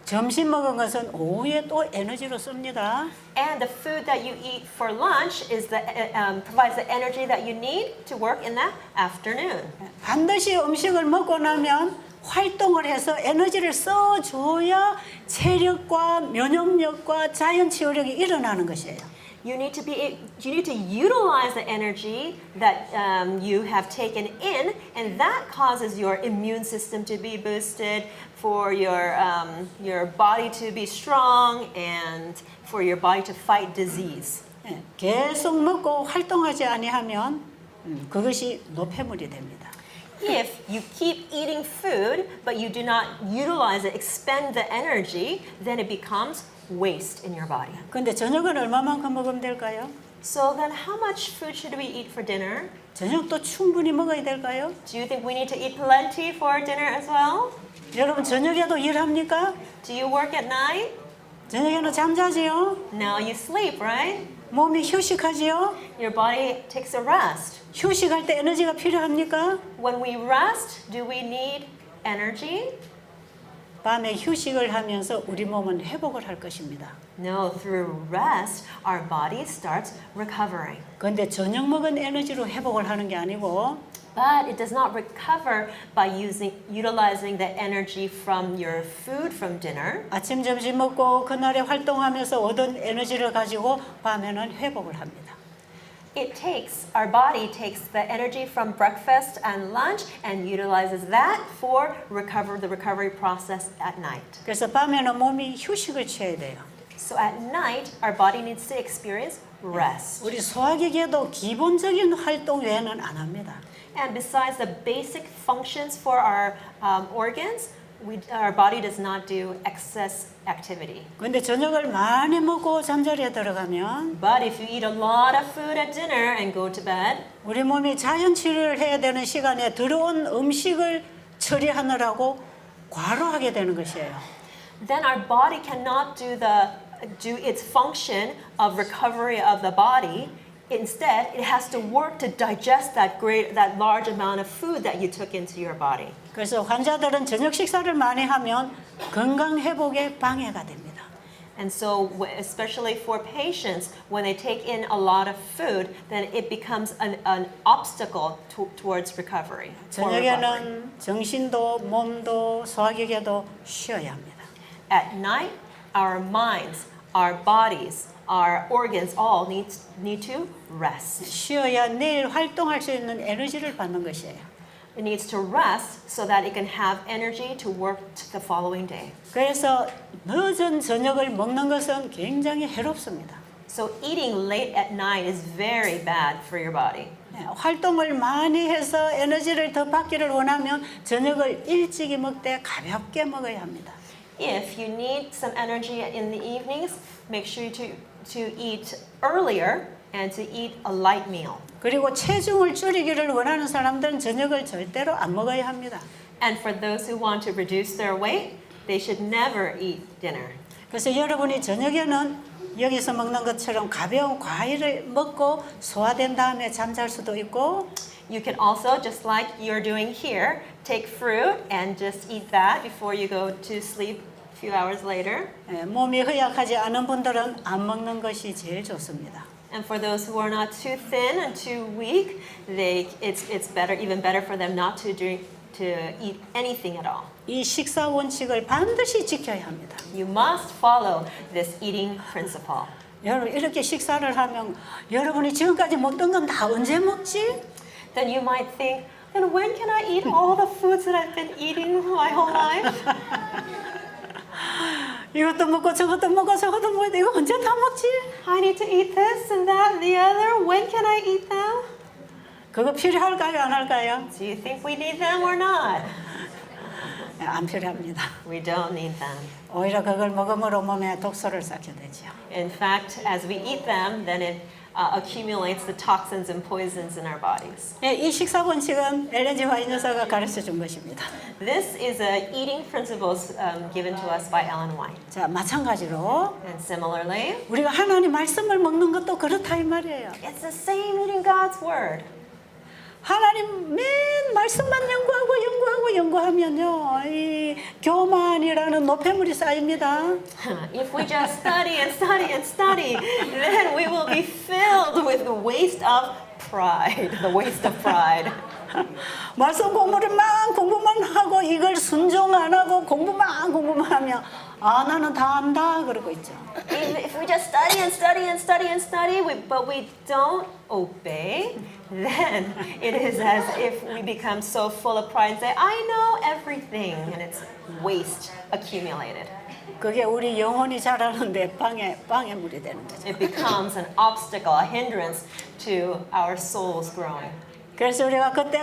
Speaker 1: 점심 먹은 것은 오후에 또 에너지로 씁니다.
Speaker 2: And the food that you eat for lunch provides the energy that you need to work in the afternoon.
Speaker 1: 반드시 음식을 먹고 나면 활동을 해서 에너지를 써줘야 체력과 면역력과 자연 치유력이 일어나는 것이에요.
Speaker 2: You need to utilize the energy that you have taken in, and that causes your immune system to be boosted, for your body to be strong, and for your body to fight disease.
Speaker 1: 계속 먹고 활동하지 아니하면 그것이 노폐물이 됩니다.
Speaker 2: If you keep eating food, but you do not utilize it, expend the energy, then it becomes waste in your body.
Speaker 1: 근데 저녁은 얼마만큼 먹으면 될까요?
Speaker 2: So then how much food should we eat for dinner?
Speaker 1: 저녁도 충분히 먹어야 될까요?
Speaker 2: Do you think we need to eat plenty for dinner as well?
Speaker 1: 여러분 저녁에도 일합니까?
Speaker 2: Do you work at night?
Speaker 1: 저녁에는 잠자지요?
Speaker 2: No, you sleep, right?
Speaker 1: 몸이 휴식하지요?
Speaker 2: Your body takes a rest.
Speaker 1: 휴식할 때 에너지가 필요합니까?
Speaker 2: When we rest, do we need energy?
Speaker 1: 밤에 휴식을 하면서 우리 몸은 회복을 할 것입니다.
Speaker 2: No, through rest, our body starts recovering.
Speaker 1: 그런데 저녁 먹은 에너지로 회복을 하는 게 아니고
Speaker 2: But it does not recover by utilizing the energy from your food from dinner.
Speaker 1: 아침 점심 먹고 그날에 활동하면서 얻은 에너지를 가지고 밤에는 회복을 합니다.
Speaker 2: our body takes the energy from breakfast and lunch and utilizes that for the recovery process at night.
Speaker 1: 그래서 밤에는 몸이 휴식을 취해야 돼요.
Speaker 2: So at night, our body needs to experience rest.
Speaker 1: 우리 소화기계도 기본적인 활동 외에는 안 합니다.
Speaker 2: And besides the basic functions for our organs, our body does not do excess activity.
Speaker 1: 근데 저녁을 많이 먹고 잠자리에 들어가면
Speaker 2: But if you eat a lot of food at dinner and go to bed,
Speaker 1: 우리 몸이 자연 치료를 해야 되는 시간에 들어온 음식을 처리하느라고 과로하게 되는 것이에요.
Speaker 2: then our body cannot do its function of recovery of the body. Instead, it has to work to digest that large amount of food that you took into your body.
Speaker 1: 그래서 환자들은 저녁 식사를 많이 하면 건강 회복에 방해가 됩니다.
Speaker 2: And so, especially for patients, when they take in a lot of food, then it becomes an obstacle towards recovery. for recovery.
Speaker 1: 저녁에는 정신도 몸도 소화기계도 쉬어야 합니다.
Speaker 2: At night, our minds, our bodies, our organs all need to rest.
Speaker 1: 쉬어야 내일 활동할 수 있는 에너지를 받는 것이에요.
Speaker 2: It needs to rest so that it can have energy to work the following day.
Speaker 1: 그래서 늦은 저녁을 먹는 것은 굉장히 해롭습니다.
Speaker 2: So eating late at night is very bad for your body.
Speaker 1: 활동을 많이 해서 에너지를 더 받기를 원하면 저녁을 일찍이 먹되 가볍게 먹어야 합니다.
Speaker 2: If you need some energy in the evenings, make sure to eat earlier and to eat a light meal.
Speaker 1: 그리고 체중을 줄이기를 원하는 사람들은 저녁을 절대로 안 먹어야 합니다.
Speaker 2: And for those who want to reduce their weight, they should never eat dinner.
Speaker 1: 그래서 여러분이 저녁에는 여기서 먹는 것처럼 가벼운 과일을 먹고 소화된 다음에 잠잘 수도 있고
Speaker 2: You can also, just like you're doing here, take fruit and just eat that before you go to sleep a few hours later.
Speaker 1: 몸이 허약하지 않은 분들은 안 먹는 것이 제일 좋습니다.
Speaker 2: And for those who are not too thin and too weak, it's better, even better for them not to eat anything at all.
Speaker 1: 이 식사 원칙을 반드시 지켜야 합니다.
Speaker 2: You must follow this eating principle.
Speaker 1: 여러분 이렇게 식사를 하면 여러분이 지금까지 먹던 건 다 언제 먹지?
Speaker 2: Then you might think, then when can I eat all the foods that I've been eating my whole life?
Speaker 1: 이것도 먹고 저것도 먹고 저것도 먹고 이거 언제 다 먹지?
Speaker 2: I need to eat this and that and the other. When can I eat them?
Speaker 1: 그거 필요할까요? 안 할까요?
Speaker 2: Do you think we need them or not?
Speaker 1: 안 필요합니다.
Speaker 2: We don't need them.
Speaker 1: 오히려 그걸 먹음으로 몸에 독소를 쌓게 되죠.
Speaker 2: In fact, as we eat them, then it accumulates the toxins and poisons in our bodies.
Speaker 1: 이 식사 원칙은 엘렌지 화이트 여사가 가르쳐 준 것입니다.
Speaker 2: This is a eating principles given to us by Ellen White.
Speaker 1: 자, 마찬가지로
Speaker 2: And similarly,
Speaker 1: 우리가 하나님 말씀을 먹는 것도 그렇다 이 말이에요.
Speaker 2: it's the same eating God's word.
Speaker 1: 하나님 맨 말씀만 연구하면요, 이 교만이라는 노폐물이 쌓입니다.
Speaker 2: If we just study and study and study, then we will be filled with the waste of pride. The waste of pride.
Speaker 1: 말씀 공부만 하고 이걸 순종 안 하고 공부만 하면 나는 다 안다 그러고 있죠.
Speaker 2: If we just study and study and study and study, but we don't obey, then it is as if we become so full of pride and say, I know everything, and it's waste accumulated.
Speaker 1: 그게 우리 영혼이 자라는데 방해물이 되는 거죠.
Speaker 2: It becomes an obstacle, a hindrance to our souls growing.
Speaker 1: 그래서 우리가 그때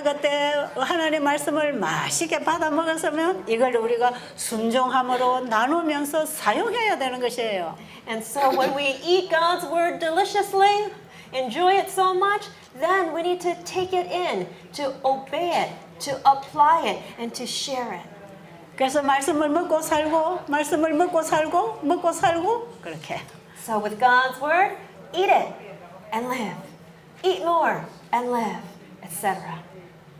Speaker 1: 하나님 말씀을 맛있게 받아 먹었으면 이걸 우리가 순종함으로 나누면서 사용해야 되는 것이에요.
Speaker 2: And so when we eat God's word deliciously, enjoy it so much, then we need to take it in, to obey it, to apply it, and to share it.
Speaker 1: 그래서 말씀을 먹고 살고 그렇게.
Speaker 2: So with God's word, eat it and live. Eat more and live, etc.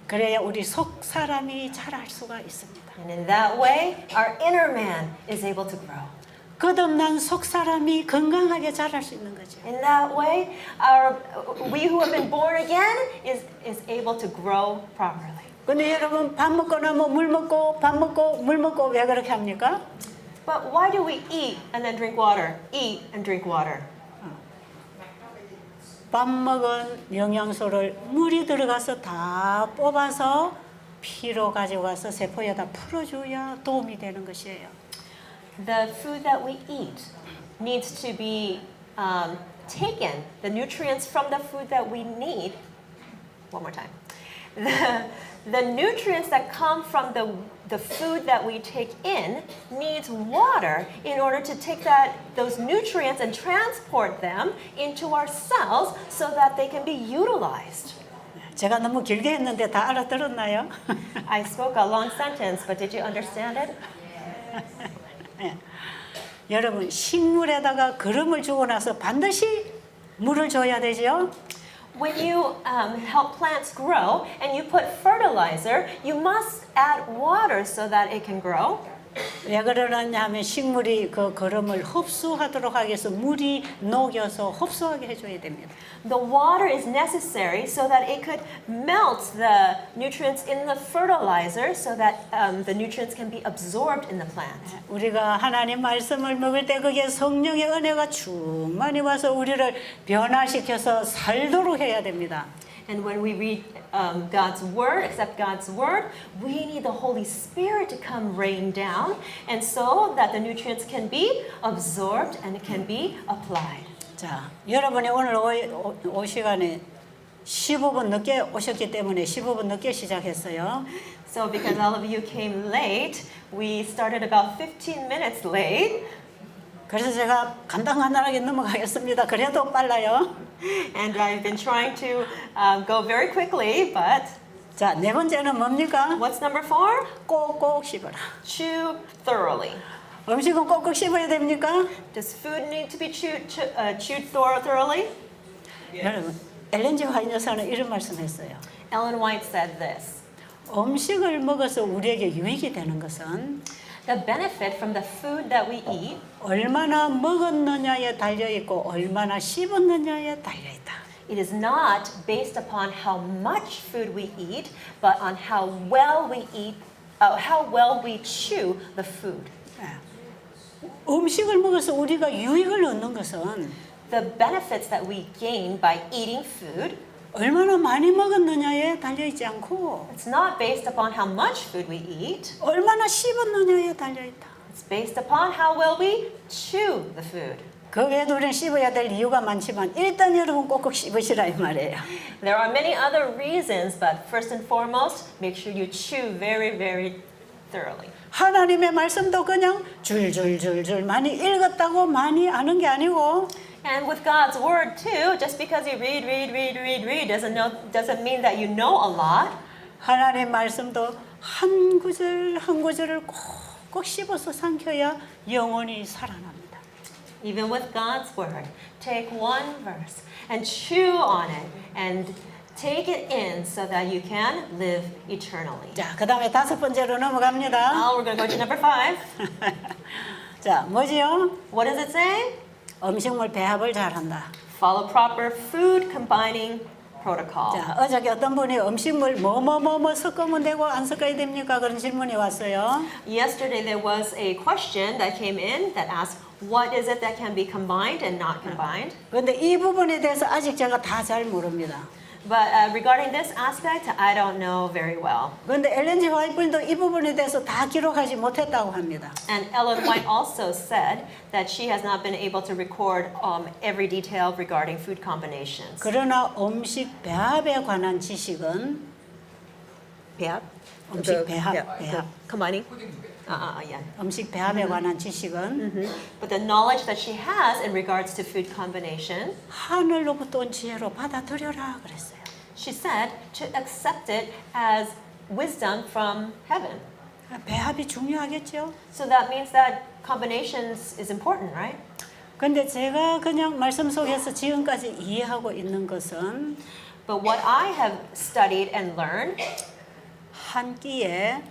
Speaker 1: 그래야 우리 속 사람이 자랄 수가 있습니다.
Speaker 2: And in that way, our inner man is able to grow.
Speaker 1: 거듭난 속 사람이 건강하게 자랄 수 있는 거죠.
Speaker 2: In that way, we who have been born again is able to grow properly.
Speaker 1: 근데 여러분 밥 먹고 나면 물 먹고 왜 그렇게 합니까?
Speaker 2: But why do we eat and then drink water? Eat and drink water.
Speaker 1: 밥 먹은 영양소를 물이 들어가서 다 뽑아서 피로 가져가서 세포에다 풀어줘야 도움이 되는 것이에요.
Speaker 2: The food that we eat needs to be taken, the nutrients from the food that we need. One more time. The nutrients that come from the food that we take in needs water in order to take those nutrients and transport them into our cells so that they can be utilized.
Speaker 1: 제가 너무 길게 했는데 다 알아들었나요?
Speaker 2: I spoke a long sentence, but did you understand it?
Speaker 1: 예. 여러분 식물에다가 거름을 주고 나서 반드시 물을 줘야 되죠.
Speaker 2: When you help plants grow and you put fertilizer, you must add water so that it can grow.
Speaker 1: 왜 그러느냐 하면 식물이 그 거름을 흡수하도록 하기 위해서 물이 녹여서 흡수하게 해줘야 됩니다.
Speaker 2: The water is necessary so that it could melt the nutrients in the fertilizer so that the nutrients can be absorbed in the plant.
Speaker 1: 우리가 하나님 말씀을 먹을 때 거기에 성령의 은혜가 충만히 와서 우리를 변화시켜서 살도록 해야 됩니다.
Speaker 2: And when we read God's word, accept God's word, we need the Holy Spirit to come rain down, and so that the nutrients can be absorbed and it can be applied.
Speaker 1: 자, 여러분이 오늘 오 시간에 15분 늦게 오셨기 때문에 15분 늦게 시작했어요.
Speaker 2: So because all of you came late, we started about 15 minutes late.
Speaker 1: 그래서 제가 간단하게 넘어가겠습니다. 그래도 빨라요.
Speaker 2: And I've been trying to go very quickly, but
Speaker 1: 자, 네 번째는 뭡니까?
Speaker 2: what's number 4?
Speaker 1: 꼭꼭 씹어라.
Speaker 2: Chew thoroughly.
Speaker 1: 음식은 꼭꼭 씹어야 됩니까?
Speaker 2: Does food need to be chewed thoroughly?
Speaker 1: 여러분, 엘렌 G 화이트 여사는 이런 말씀했어요.
Speaker 2: Ellen White said this.
Speaker 1: 음식을 먹어서 우리에게 유익이 되는 것은
Speaker 2: The benefit from the food that we eat
Speaker 1: 얼마나 먹었느냐에 달려 있고 얼마나 씹었느냐에 달려 있다.
Speaker 2: it is not based upon how much food we eat, but on how well we chew the food.
Speaker 1: 음식을 먹어서 우리가 유익을 얻는 것은
Speaker 2: The benefits that we gain by eating food,
Speaker 1: 얼마나 많이 먹었느냐에 달려 있지 않고
Speaker 2: it's not based upon how much food we eat.
Speaker 1: 얼마나 씹었느냐에 달려 있다.
Speaker 2: It's based upon how well we chew the food.
Speaker 1: 그 외에도 우리는 씹어야 될 이유가 많지만 일단 여러분 꼭꼭 씹으시라 이 말이에요.
Speaker 2: There are many other reasons, but first and foremost, make sure you chew very, very thoroughly.
Speaker 1: 하나님의 말씀도 그냥 줄줄줄줄 많이 읽었다고 많이 아는 게 아니고
Speaker 2: And with God's word too, just because you read doesn't mean that you know a lot.
Speaker 1: 하나님 말씀도 한 구절 한 구절을 꼭꼭 씹어서 삼켜야 영혼이 살아납니다.
Speaker 2: Even with God's word, take one verse and chew on it and take it in so that you can live eternally.
Speaker 1: 자, 그다음에 다섯 번째로 넘어갑니다.
Speaker 2: Now we're going to go to number 5.
Speaker 1: 자, 뭐지요?
Speaker 2: What does it say?
Speaker 1: 음식물 배합을 잘한다.
Speaker 2: Follow proper food combining protocol.
Speaker 1: 자, 어저께 어떤 분이 음식물 뭐 섞으면 되고 안 섞어야 됩니까? 그런 질문이 왔어요.
Speaker 2: Yesterday there was a question that came in that asked, what is it that can be combined and not combined?
Speaker 1: 그런데 이 부분에 대해서 아직 제가 다 잘 모릅니다.
Speaker 2: But regarding this aspect, I don't know very well.
Speaker 1: 그런데 엘렌 G 화이트도 이 부분에 대해서 다 기록하지 못했다고 합니다.
Speaker 2: And Ellen White also said that she has not been able to record every detail regarding food combinations.
Speaker 1: 그러나 음식 배합에 관한 지식은
Speaker 2: 배합?
Speaker 1: 음식 배합.
Speaker 2: Combining? Yeah.
Speaker 1: 음식 배합에 관한 지식은
Speaker 2: But the knowledge that she has in regards to food combination,
Speaker 1: 하늘로부터 온 지혜로 받아들여라 그랬어요.
Speaker 2: she said to accept it as wisdom from heaven.
Speaker 1: 배합이 중요하겠죠.
Speaker 2: So that means that combinations is important, right?
Speaker 1: 근데 제가 그냥 말씀 속에서 지금까지 이해하고 있는 것은
Speaker 2: But what I have studied and learned
Speaker 1: 한 끼에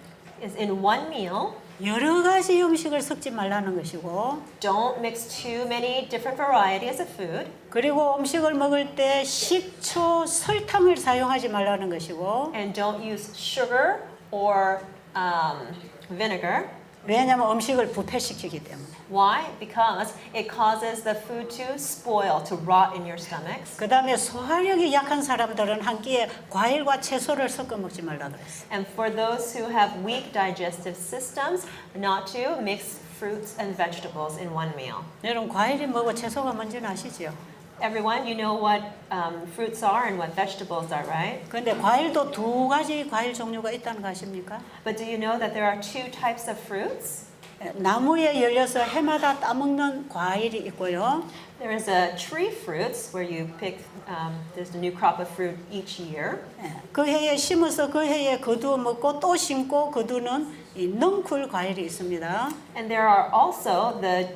Speaker 2: is in one meal,
Speaker 1: 여러 가지 음식을 섞지 말라는 것이고
Speaker 2: don't mix too many different varieties of food.
Speaker 1: 그리고 음식을 먹을 때 식초, 설탕을 사용하지 말라는 것이고
Speaker 2: And don't use sugar or vinegar.
Speaker 1: 왜냐하면 음식을 부패시키기 때문에.
Speaker 2: Why? Because it causes the food to spoil, to rot in your stomachs.
Speaker 1: 그 다음에 소화력이 약한 사람들은 한 끼에 과일과 채소를 섞어 먹지 말라 그랬어요.
Speaker 2: And for those who have weak digestive systems, not to mix fruits and vegetables in one meal.
Speaker 1: 여러분 과일이 뭐고 채소가 뭔지는 아시죠?
Speaker 2: Everyone, you know what fruits are and what vegetables are, right?
Speaker 1: 그런데 과일도 두 가지 과일 종류가 있다는 거 아십니까?
Speaker 2: But do you know that there are two types of fruits?
Speaker 1: 나무에 열려서 해마다 따먹는 과일이 있고요.
Speaker 2: There is a tree fruits where you pick, there's a new crop of fruit each year.
Speaker 1: 그 해에 심어서 그 해에 거두어 먹고 또 심고 거두는 이 넝쿨 과일이 있습니다.
Speaker 2: And there are also the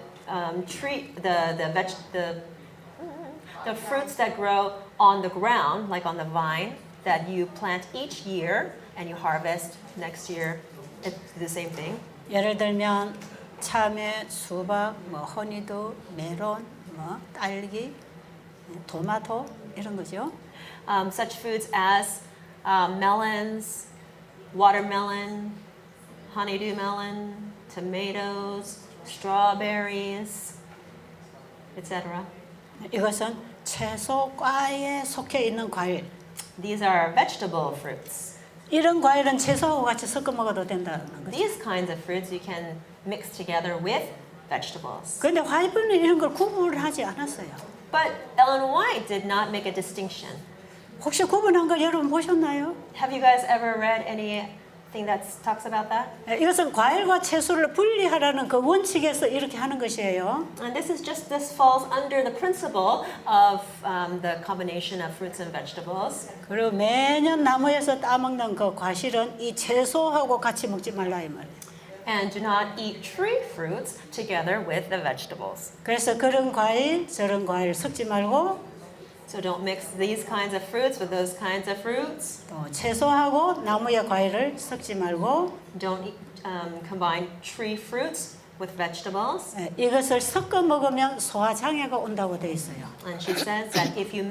Speaker 2: fruits that grow on the ground, like on the vine, that you plant each year and you harvest next year. It's the same thing.
Speaker 1: 예를 들면 참외, 수박, 뭐 허니도, 메론, 뭐 딸기, 토마토 이런 거죠.
Speaker 2: Such foods as melons, watermelon, honeydew melon, tomatoes, strawberries, etc.
Speaker 1: 이것은 채소과에 속해 있는 과일.
Speaker 2: These are vegetable fruits.
Speaker 1: 이런 과일은 채소하고 같이 섞어 먹어도 된다는 거죠.
Speaker 2: These kinds of fruits you can mix together with vegetables.
Speaker 1: 그런데 화이트는 이런 걸 구분을 하지 않았어요.
Speaker 2: But Ellen White did not make a distinction.
Speaker 1: 혹시 구분한 걸 여러분 보셨나요?
Speaker 2: Have you guys ever read anything that talks about that?
Speaker 1: 이것은 과일과 채소를 분리하라는 그 원칙에서 이렇게 하는 것이에요.
Speaker 2: And this falls under the principle of the combination of fruits and vegetables.
Speaker 1: 그리고 매년 나무에서 따먹는 그 과실은 이 채소하고 같이 먹지 말라 이 말이에요.
Speaker 2: And do not eat tree fruits together with the vegetables.
Speaker 1: 그래서 그런 과일, 저런 과일 섞지 말고
Speaker 2: So don't mix these kinds of fruits with those kinds of fruits.
Speaker 1: 또 채소하고 나무의 과일을 섞지 말고
Speaker 2: Don't combine tree fruits with vegetables.
Speaker 1: 이것을 섞어 먹으면 소화 장애가 온다고 돼 있어요.
Speaker 2: And she says that if you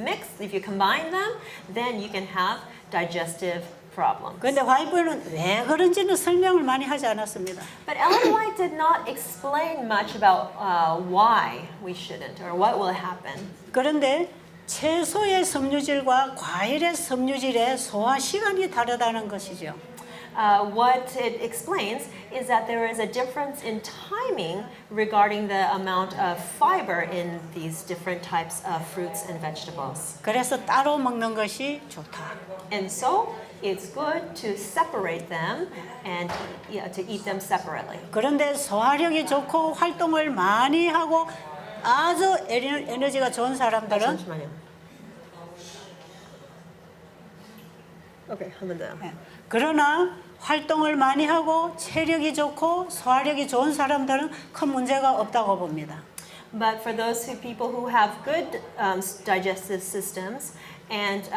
Speaker 2: combine them, then you can have digestive problems.
Speaker 1: 그런데 화이트는 왜 그런지는 설명을 많이 하지 않았습니다.
Speaker 2: But Ellen White did not explain much about why we shouldn't or what will happen.
Speaker 1: 그런데 채소의 섬유질과 과일의 섬유질의 소화 시간이 다르다는 것이죠.
Speaker 2: What it explains is that there is a difference in timing regarding the amount of fiber in these different types of fruits and vegetables.
Speaker 1: 그래서 따로 먹는 것이 좋다.
Speaker 2: And so it's good to separate them and to eat them separately.
Speaker 1: 그런데 소화력이 좋고 활동을 많이 하고 아주 에너지가 좋은 사람들은
Speaker 2: 잠시만요. 오케이, 한번 더요.
Speaker 1: 그러나 활동을 많이 하고 체력이 좋고 소화력이 좋은 사람들은 큰 문제가 없다고 봅니다.
Speaker 2: But for those people who have good digestive systems and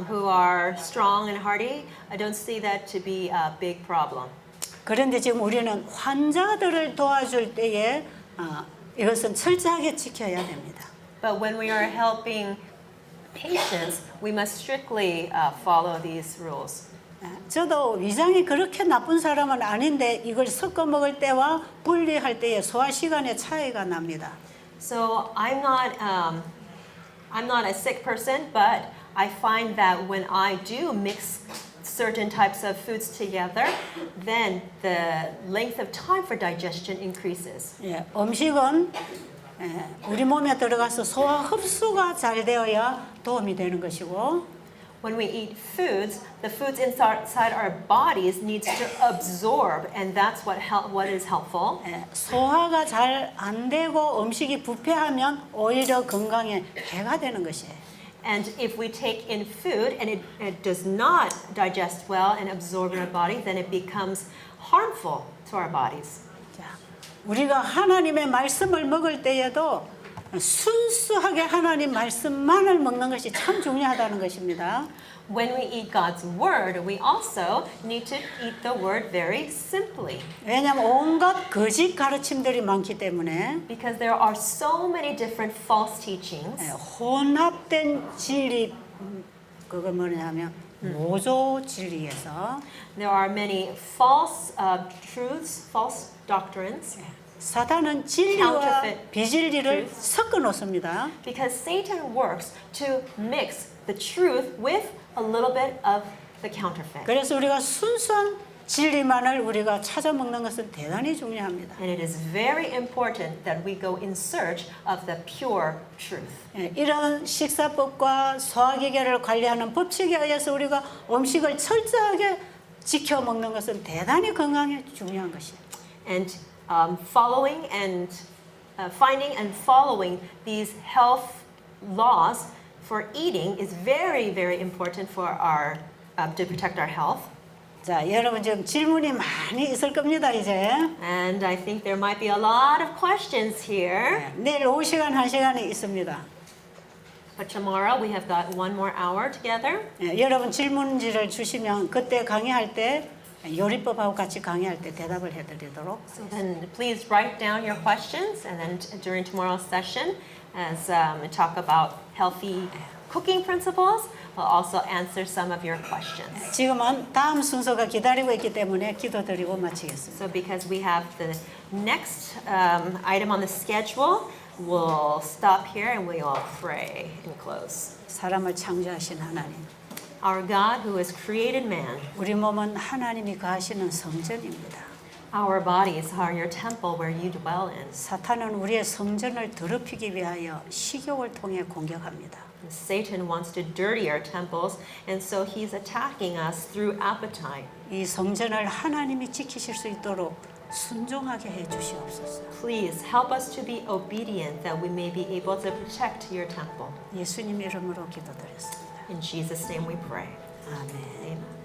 Speaker 2: who are strong and hardy, I don't see that to be a big problem.
Speaker 1: 그런데 지금 우리는 환자들을 도와줄 때에 이것은 철저하게 지켜야 됩니다.
Speaker 2: But when we are helping patients, we must strictly follow these rules.
Speaker 1: 저도 위장이 그렇게 나쁜 사람은 아닌데 이걸 섞어 먹을 때와 분리할 때의 소화 시간의 차이가 납니다.
Speaker 2: So I'm not a sick person, but I find that when I do mix certain types of foods together, then the length of time for digestion increases.
Speaker 1: 예, 음식은 우리 몸에 들어가서 소화 흡수가 잘 되어야 도움이 되는 것이고
Speaker 2: When we eat foods, the foods inside our bodies needs to absorb, and that's what is helpful.
Speaker 1: 소화가 잘 안 되고 음식이 부패하면 오히려 건강에 해가 되는 것이에요.
Speaker 2: And if we take in food and it does not digest well and absorb in our body, then it becomes harmful to our bodies.
Speaker 1: 자, 우리가 하나님의 말씀을 먹을 때에도 순수하게 하나님 말씀만을 먹는 것이 참 중요하다는 것입니다.
Speaker 2: When we eat God's word, we also need to eat the word very simply.
Speaker 1: 왜냐하면 온갖 거짓 가르침들이 많기 때문에
Speaker 2: Because there are so many different false teachings.
Speaker 1: 혼합된 진리 그거 뭐냐면 모조 진리에서
Speaker 2: There are many false truths, false doctrines,
Speaker 1: 사탄은 진리와
Speaker 2: Counterfeit
Speaker 1: 비진리를 섞어 놓습니다.
Speaker 2: because Satan works to mix the truth with a little bit of the counterfeit.
Speaker 1: 그래서 우리가 순수한 진리만을 우리가 찾아 먹는 것은 대단히 중요합니다.
Speaker 2: And it is very important that we go in search of the pure truth.
Speaker 1: 예, 이런 식사법과 소화기계를 관리하는 법칙에 의해서 우리가 음식을 철저하게 지켜 먹는 것은 대단히 건강에 중요한 것이에요.
Speaker 2: And following and finding and following these health laws for eating is very, very important for our to protect our health.
Speaker 1: 자, 여러분 지금 질문이 많이 있을 겁니다, 이제.
Speaker 2: And I think there might be a lot of questions here.
Speaker 1: 예, 내일 오후 시간 1시간이 있습니다.
Speaker 2: But tomorrow we have got one more hour together.
Speaker 1: 예, 여러분 질문지를 주시면 그때 강의할 때 요리법하고 같이 강의할 때 대답을 해드리도록.
Speaker 2: So then please write down your questions, and then during tomorrow's session, as we talk about healthy cooking principles, we'll also answer some of your questions.
Speaker 1: 지금은 다음 순서가 기다리고 있기 때문에 기도드리고 마치겠습니다.
Speaker 2: So because we have the next item on the schedule, we'll stop here and we will pray and close.
Speaker 1: 사람을 창조하신 하나님,
Speaker 2: Our God who has created man,
Speaker 1: 우리 몸은 하나님이 거하시는 성전입니다.
Speaker 2: our bodies are your temple where you dwell in.
Speaker 1: 사탄은 우리의 성전을 더럽히기 위하여 식욕을 통해 공격합니다.
Speaker 2: Satan wants to dirty our temples, and so he's attacking us through appetite.
Speaker 1: 이 성전을 하나님이 지키실 수 있도록 순종하게 해 주시옵소서.
Speaker 2: Please help us to be obedient that we may be able to protect your temple.
Speaker 1: 예수님 이름으로 기도드렸습니다.
Speaker 2: In Jesus' name we pray.
Speaker 1: 아멘.
Speaker 2: Amen.